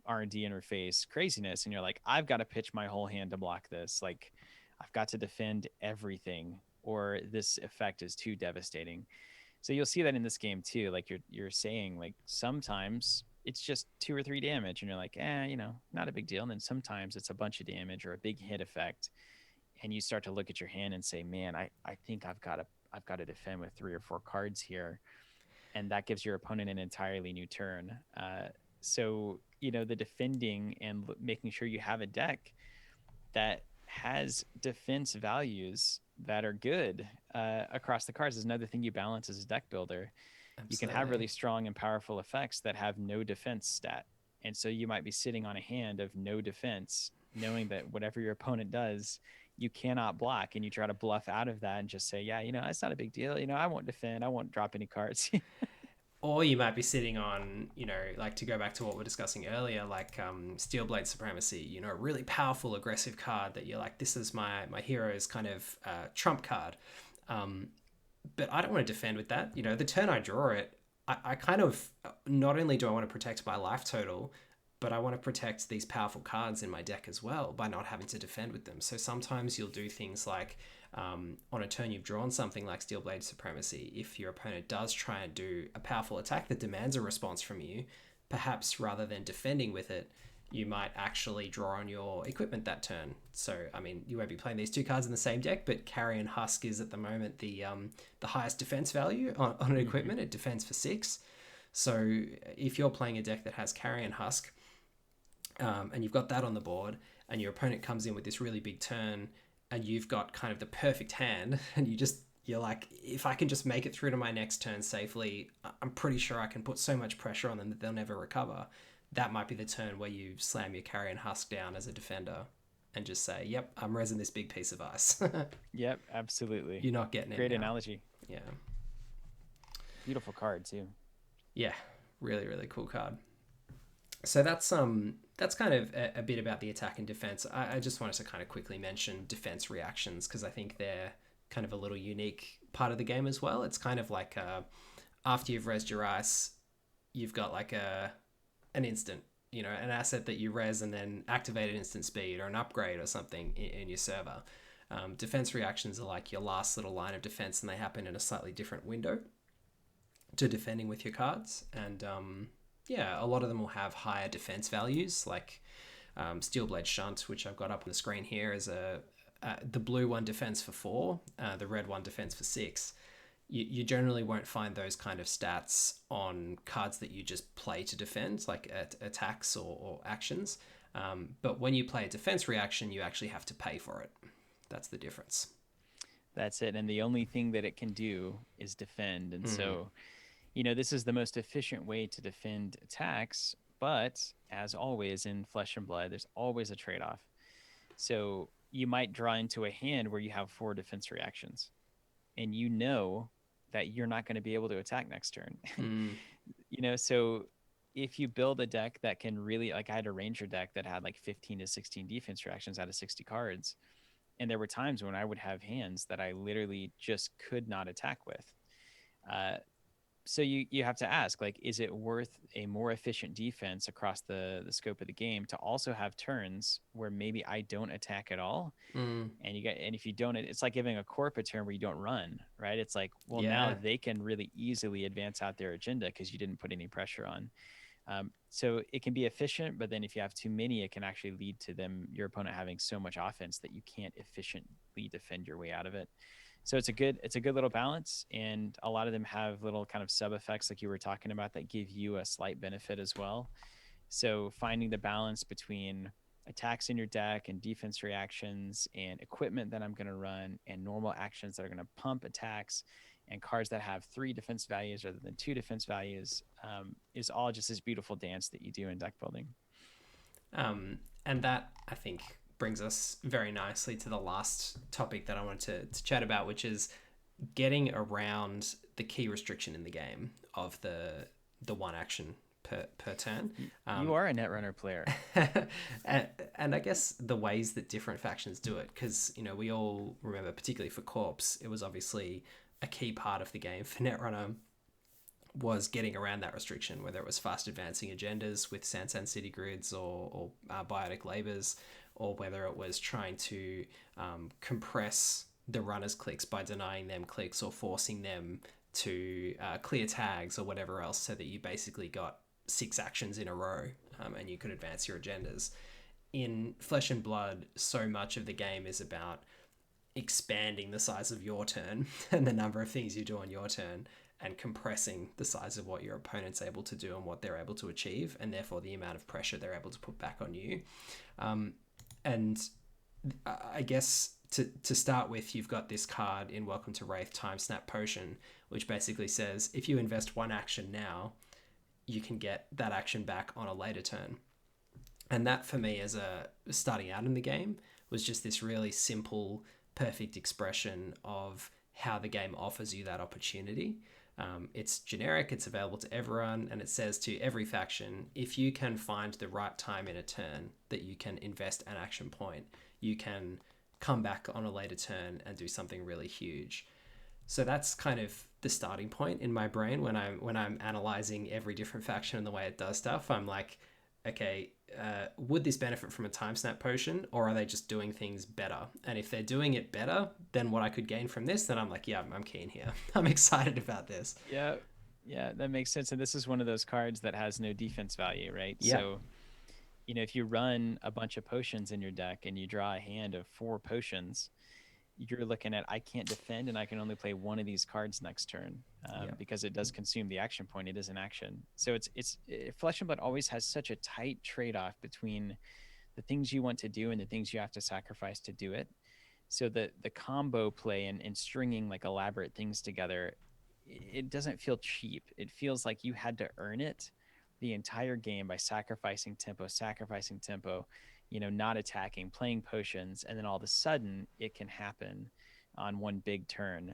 R&D interface craziness, and you're like, I've got to pitch my whole hand to block this. Like, I've got to defend everything, or this effect is too devastating. So you'll see that in this game too. Like you're saying, like sometimes it's just 2 or 3 damage, and you're like, not a big deal. And then sometimes it's a bunch of damage or a big hit effect, and you start to look at your hand and say, man, I think I've got to defend with 3 or 4 cards here, and that gives your opponent an entirely new turn. So the defending and making sure you have a deck that has defense values that are good across the cards is another thing you balance as a deck builder. You can have absolutely. really strong and powerful effects that have no defense stat, and so you might be sitting on a hand of no defense, knowing that whatever your opponent does, you cannot block, and you try to bluff out of that and just say, yeah, it's not a big deal. I won't defend. I won't drop any cards. Or you might be sitting on, like to go back to what we're discussing earlier, like Steelblade Supremacy, really powerful, aggressive card that you're like, this is my hero's kind of trump card. But I don't want to defend with that. The turn I draw it, I kind of, not only do I want to protect my life total, but I want to protect these powerful cards in my deck as well by not having to defend with them. So sometimes you'll do things like, on a turn you've drawn something like Steelblade Supremacy, if your opponent does try and do a powerful attack that demands a response from you, perhaps rather than defending with it, you might actually draw on your equipment that turn. So, I mean, you won't be playing these two cards in the same deck, but Carrion Husk is at the moment the highest defense value on an equipment. It defends for 6. So if you're playing a deck that has Carrion Husk, and you've got that on the board, and your opponent comes in with this really big turn, and you've got kind of the perfect hand, and you're like, if I can just make it through to my next turn safely, I'm pretty sure I can put so much pressure on them that they'll never recover. That might be the turn where you slam your Carrion Husk down as a defender and just say, yep, I'm rezzing this big piece of ice. Yep, absolutely. You're not getting it. Great analogy. Yeah. Beautiful card too. Yeah, really, really cool card. So that's kind of a bit about the attack and defense. I just wanted to kind of quickly mention defense reactions because I think they're kind of a little unique part of the game as well. It's kind of like after you've rezzed your ice, you've got like an instant, an asset that you res and then activate at instant speed, or an upgrade or something in your server. Defense reactions are like your last little line of defense, and they happen in a slightly different window to defending with your cards. And a lot of them will have higher defense values, like Steelblade Shunt, which I've got up on the screen here, is the blue one defense for 4, the red one defense for 6. You generally won't find those kind of stats on cards that you just play to defend, like attacks or actions. But when you play a defense reaction, you actually have to pay for it. That's the difference. That's it. And the only thing that it can do is defend. And so, this is the most efficient way to defend attacks. But as always in Flesh and Blood, there's always a trade-off. So you might draw into a hand where you have 4 defense reactions, and that you're not going to be able to attack next turn. So if you build a deck that can really, like I had a Ranger deck that had like 15 to 16 defense reactions out of 60 cards. And there were times when I would have hands that I literally just could not attack with. So you have to ask, like, is it worth a more efficient defense across the scope of the game to also have turns where maybe I don't attack at all? And if you don't, it's like giving a corp a turn where you don't run, right? It's like, well, now they can really easily advance out their agenda because you didn't put any pressure on. So it can be efficient, but then if you have too many, it can actually lead to your opponent having so much offense that you can't efficiently defend your way out of it. So it's a good little balance, and a lot of them have little kind of sub effects like you were talking about that give you a slight benefit as well. So finding the balance between attacks in your deck and defense reactions and equipment that I'm going to run and normal actions that are going to pump attacks and cards that have 3 defense values rather than 2 defense values is all just this beautiful dance that you do in deck building. And that, I think, brings us very nicely to the last topic that I wanted to chat about, which is getting around the key restriction in the game of the 1 action per turn. You are a Netrunner player. and I guess the ways that different factions do it, because we all remember, particularly for Corpse, it was obviously a key part of the game for Netrunner was getting around that restriction, whether it was fast advancing agendas with Sansan City Grids or Biotic Labors, or whether it was trying to compress the runners' clicks by denying them clicks or forcing them to clear tags or whatever else, so that you basically got 6 actions in a row and you could advance your agendas. In Flesh and Blood, so much of the game is about expanding the size of your turn and the number of things you do on your turn, and compressing the size of what your opponent's able to do and what they're able to achieve, and therefore the amount of pressure they're able to put back on you. And I guess to start with, you've got this card in Welcome to Wraith, Time Snap Potion, which basically says if you invest 1 action now, you can get that action back on a later turn. And that, for me, as starting out in the game, was just this really simple, perfect expression of how the game offers you that opportunity. It's generic, it's available to everyone, and it says to every faction, if you can find the right time in a turn that you can invest an action point, you can come back on a later turn and do something really huge. So that's kind of the starting point in my brain when I'm analyzing every different faction and the way it does stuff. I'm like, okay, would this benefit from a time snap potion, or are they just doing things better? And if they're doing it better than what I could gain from this, then I'm like, yeah, I'm keen here. I'm excited about this. Yeah, that makes sense. And this is one of those cards that has no defense value, right? Yeah. So, if you run a bunch of potions in your deck and you draw a hand of 4 potions, you're looking at, I can't defend and I can only play one of these cards next turn, because it does consume the action point. It is an action. So Flesh and Blood always has such a tight trade-off between the things you want to do and the things you have to sacrifice to do it. So the combo play and stringing like elaborate things together, it doesn't feel cheap. It feels like you had to earn it the entire game by sacrificing tempo, not attacking, playing potions, and then all of a sudden it can happen on one big turn.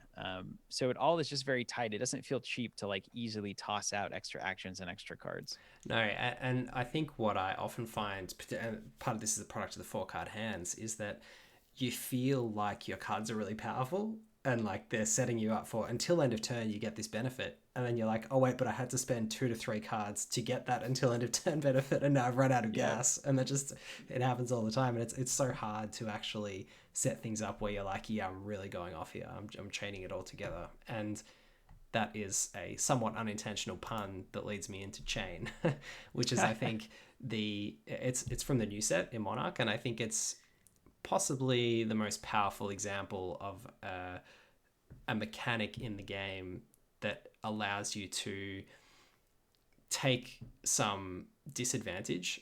So it all is just very tight. It doesn't feel cheap to like easily toss out extra actions and extra cards. No, and I think what I often find, and part of this is a product of the 4-card hands, is that you feel like your cards are really powerful and like they're setting you up for until end of turn you get this benefit, and then you're like, oh wait, but I had to spend 2 to 3 cards to get that until end of turn benefit, and now I've run out of gas. And it happens all the time, and it's so hard to actually set things up where you're like, yeah, I'm really going off here, I'm chaining it all together. And that is a somewhat unintentional pun that leads me into chain, which is, I think, it's from the new set in Monarch, and I think it's possibly the most powerful example of a mechanic in the game that allows you to take some disadvantage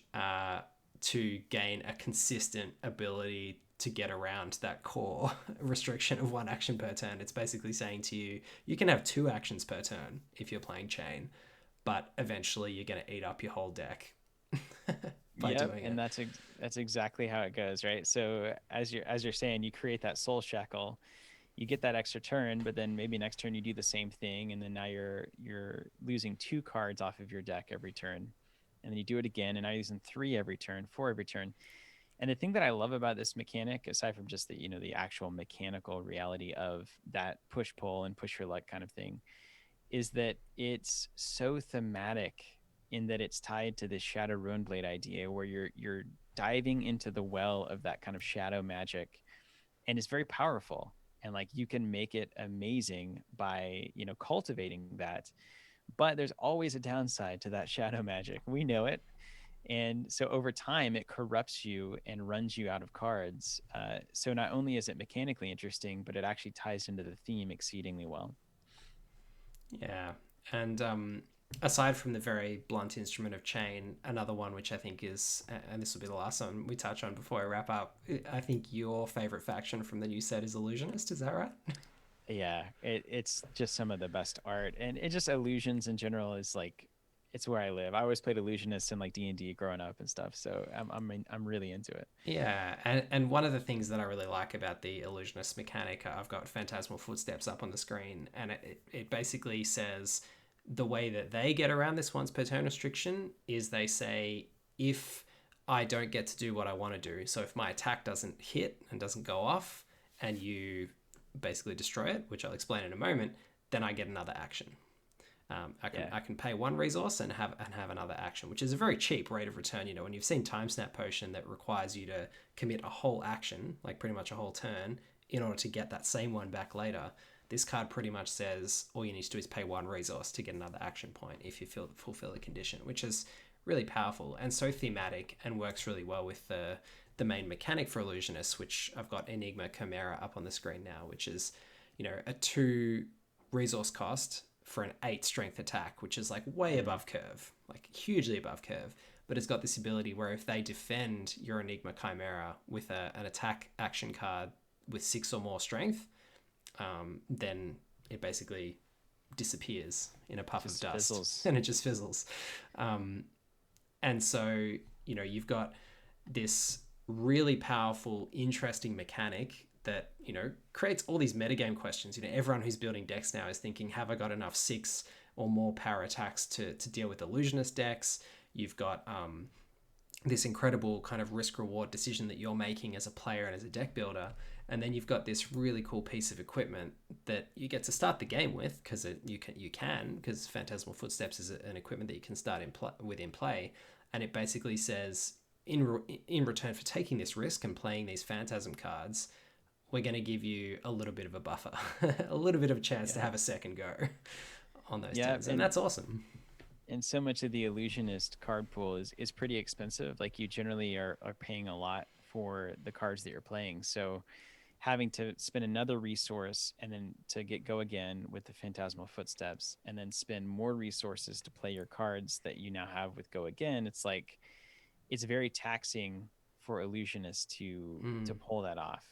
to gain a consistent ability to get around that core restriction of 1 action per turn. It's basically saying to you, you can have 2 actions per turn if you're playing chain, but eventually you're going to eat up your whole deck by doing it. And that's exactly how it goes, right? So as you're saying, you create that soul shackle, you get that extra turn, but then maybe next turn you do the same thing, and then now you're losing 2 cards off of your deck every turn, and then you do it again, and now you're using 3 every turn, 4 every turn. And the thing that I love about this mechanic, aside from just the actual mechanical reality of that push pull and push your luck kind of thing, is that it's so thematic in that it's tied to this Shadow Runeblade idea where you're diving into the well of that kind of shadow magic, and it's very powerful. And like you can make it amazing by cultivating that, but there's always a downside to that shadow magic. We know it. And so over time, it corrupts you and runs you out of cards. So not only is it mechanically interesting, but it actually ties into the theme exceedingly well. Yeah. And aside from the very blunt instrument of chain, another one which I think is, and this will be the last one we touch on before I wrap up, I think your favorite faction from the new set is Illusionist. Is that right? Yeah, it's just some of the best art. And it just illusions in general is like, it's where I live. I always played Illusionist in like D&D growing up and stuff, so I'm really into it. Yeah, and one of the things that I really like about the Illusionist mechanic, I've got Phantasmal Footsteps up on the screen, and it basically says the way that they get around this once per turn restriction is they say, if I don't get to do what I want to do, so if my attack doesn't hit and doesn't go off, and you basically destroy it, which I'll explain in a moment, then I get another action. I can pay 1 resource and have another action, which is a very cheap rate of return. When you've seen Time Snap Potion that requires you to commit a whole action, like pretty much a whole turn, in order to get that same one back later, this card pretty much says all you need to do is pay 1 resource to get another action point if you fulfill the condition, which is really powerful and so thematic and works really well with the main mechanic for Illusionists, which I've got Enigma Chimera up on the screen now, which is a 2 resource cost for an 8 strength attack, which is like way above curve, like hugely above curve. But it's got this ability where if they defend your Enigma Chimera with an attack action card with 6 or more strength, then it basically disappears in a puff of dust. Fizzles. And it just fizzles. And so, you've got this really powerful, interesting mechanic that, you know, creates all these metagame questions. You know, everyone who's building decks now is thinking, have I got enough 6 or more power attacks to deal with Illusionist decks? You've got this incredible kind of risk reward decision that you're making as a player and as a deck builder. And then you've got this really cool piece of equipment that you get to start the game with, because you can because Phantasmal Footsteps is an equipment that you can start in play, and it basically says, in return for taking this risk and playing these Phantasm cards, we're going to give you a little bit of a buffer, a little bit of a chance to have a second go on those turns, and that's awesome. And so much of the Illusionist card pool is pretty expensive. Like, you generally are paying a lot for the cards that you're playing. So having to spend another resource and then to go again with the Phantasmal Footsteps, and then spend more resources to play your cards that you now have with go again, it's like, it's very taxing for Illusionists to pull that off.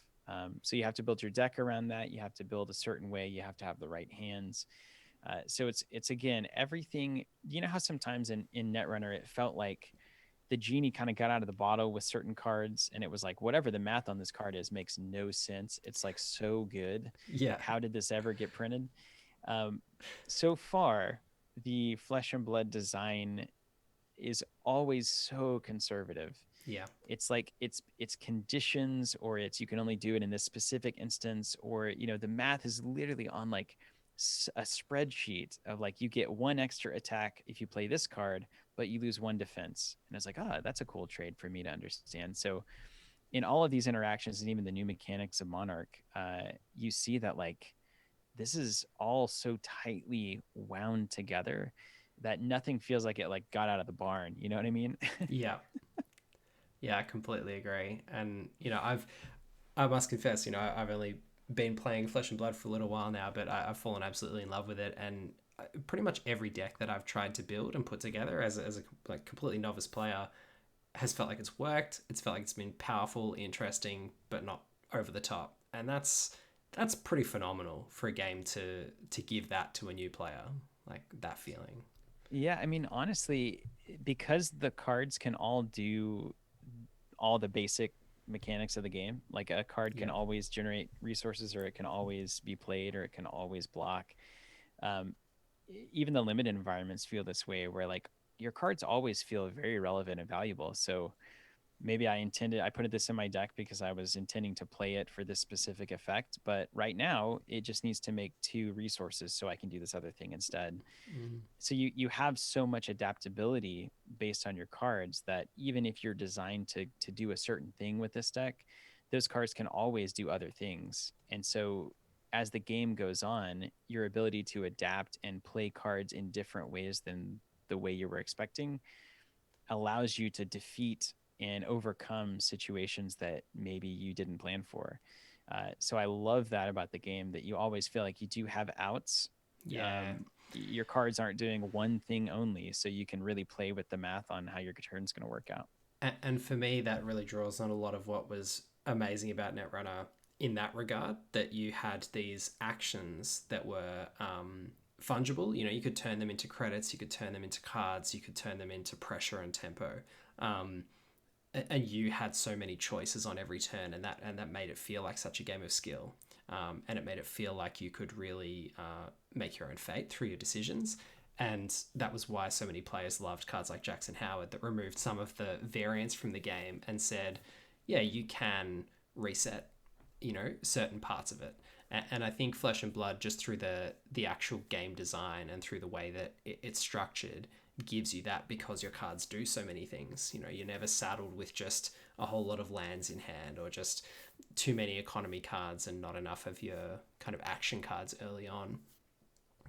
So you have to build your deck around that. You have to build a certain way. You have to have the right hands. So it's again, everything. You know how sometimes in Netrunner it felt like the genie kind of got out of the bottle with certain cards, and it was like, whatever the math on this card is makes no sense. It's like so good. Yeah. How did this ever get printed? So far, the Flesh and Blood design is always so conservative. Yeah. It's like it's conditions, or it's you can only do it in this specific instance, or, you know, the math is literally on like a spreadsheet of like, you get 1 extra attack if you play this card, but you lose 1 defense. And it's like, that's a cool trade for me to understand. So in all of these interactions, and even the new mechanics of Monarch, you see that like this is all so tightly wound together that nothing feels like it like got out of the barn. You know what I mean? Yeah. Yeah, I completely agree. And, you know, I must confess, you know, I've only been playing Flesh and Blood for a little while now, but I've fallen absolutely in love with it. And pretty much every deck that I've tried to build and put together as a like completely novice player has felt like it's worked. It's felt like it's been powerful, interesting, but not over the top. And that's pretty phenomenal for a game to give that to a new player, like that feeling. Yeah, I mean, honestly, because the cards can all do all the basic mechanics of the game, like a card can always generate resources, or it can always be played, or it can always block. Um, Even the limited environments feel this way, where like your cards always feel very relevant and valuable. So maybe I put this in my deck because I was intending to play it for this specific effect, but right now it just needs to make 2 resources so I can do this other thing instead. So you have so much adaptability based on your cards that even if you're designed to do a certain thing with this deck, those cards can always do other things. And so as the game goes on, your ability to adapt and play cards in different ways than the way you were expecting allows you to defeat and overcome situations that maybe you didn't plan for. So I love that about the game, that you always feel like you do have outs. Yeah. Your cards aren't doing one thing only, so you can really play with the math on how your turn's going to work out. And for me, that really draws on a lot of what was amazing about Netrunner in that regard, that you had these actions that were fungible. You know, you could turn them into credits, you could turn them into cards, you could turn them into pressure and tempo. And you had so many choices on every turn, and that made it feel like such a game of skill. And it made it feel like you could really make your own fate through your decisions. And that was why so many players loved cards like Jackson Howard, that removed some of the variance from the game and said, yeah, you can reset, you know, certain parts of it. And I think Flesh and Blood, just through the actual game design and through the way that it's structured, gives you that, because your cards do so many things. You know, you're never saddled with just a whole lot of lands in hand, or just too many economy cards and not enough of your kind of action cards early on,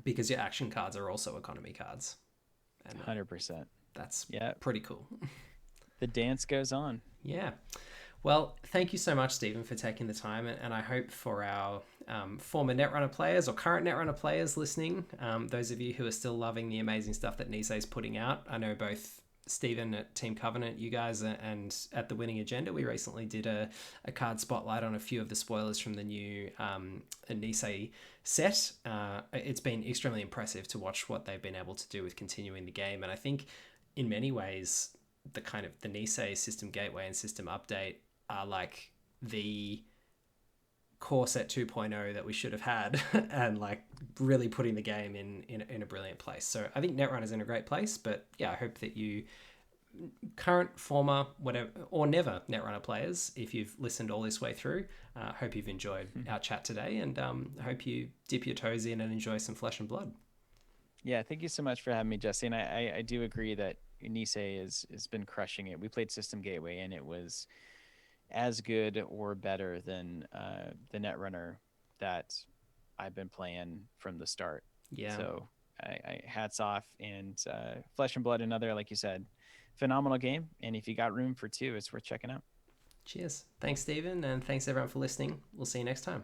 because your action cards are also economy cards. And 100%. That's pretty cool. The dance goes on. Yeah. Well, thank you so much, Steven, for taking the time. And I hope for our former Netrunner players or current Netrunner players listening, those of you who are still loving the amazing stuff that Nisei is putting out. I know both Steven at Team Covenant, you guys, and at The Winning Agenda, we recently did a card spotlight on a few of the spoilers from the new Nisei set. It's been extremely impressive to watch what they've been able to do with continuing the game. And I think in many ways, the kind of the Nisei system gateway and system update are like the core set 2.0 that we should have had and like really putting the game in a brilliant place. So I think Netrunner's in a great place, but yeah, I hope that you current, former, whatever, or never Netrunner players, if you've listened all this way through, hope you've enjoyed our chat today, and hope you dip your toes in and enjoy some Flesh and Blood. Yeah, thank you so much for having me, Jesse. And I do agree that Nisei has been crushing it. We played System Gateway, and it was as good or better than the Netrunner that I've been playing from the start. Yeah. So I hats off, and Flesh and Blood, another, like you said, phenomenal game. And if you got room for two, it's worth checking out. Cheers. Thanks, Steven, and thanks everyone for listening. We'll see you next time.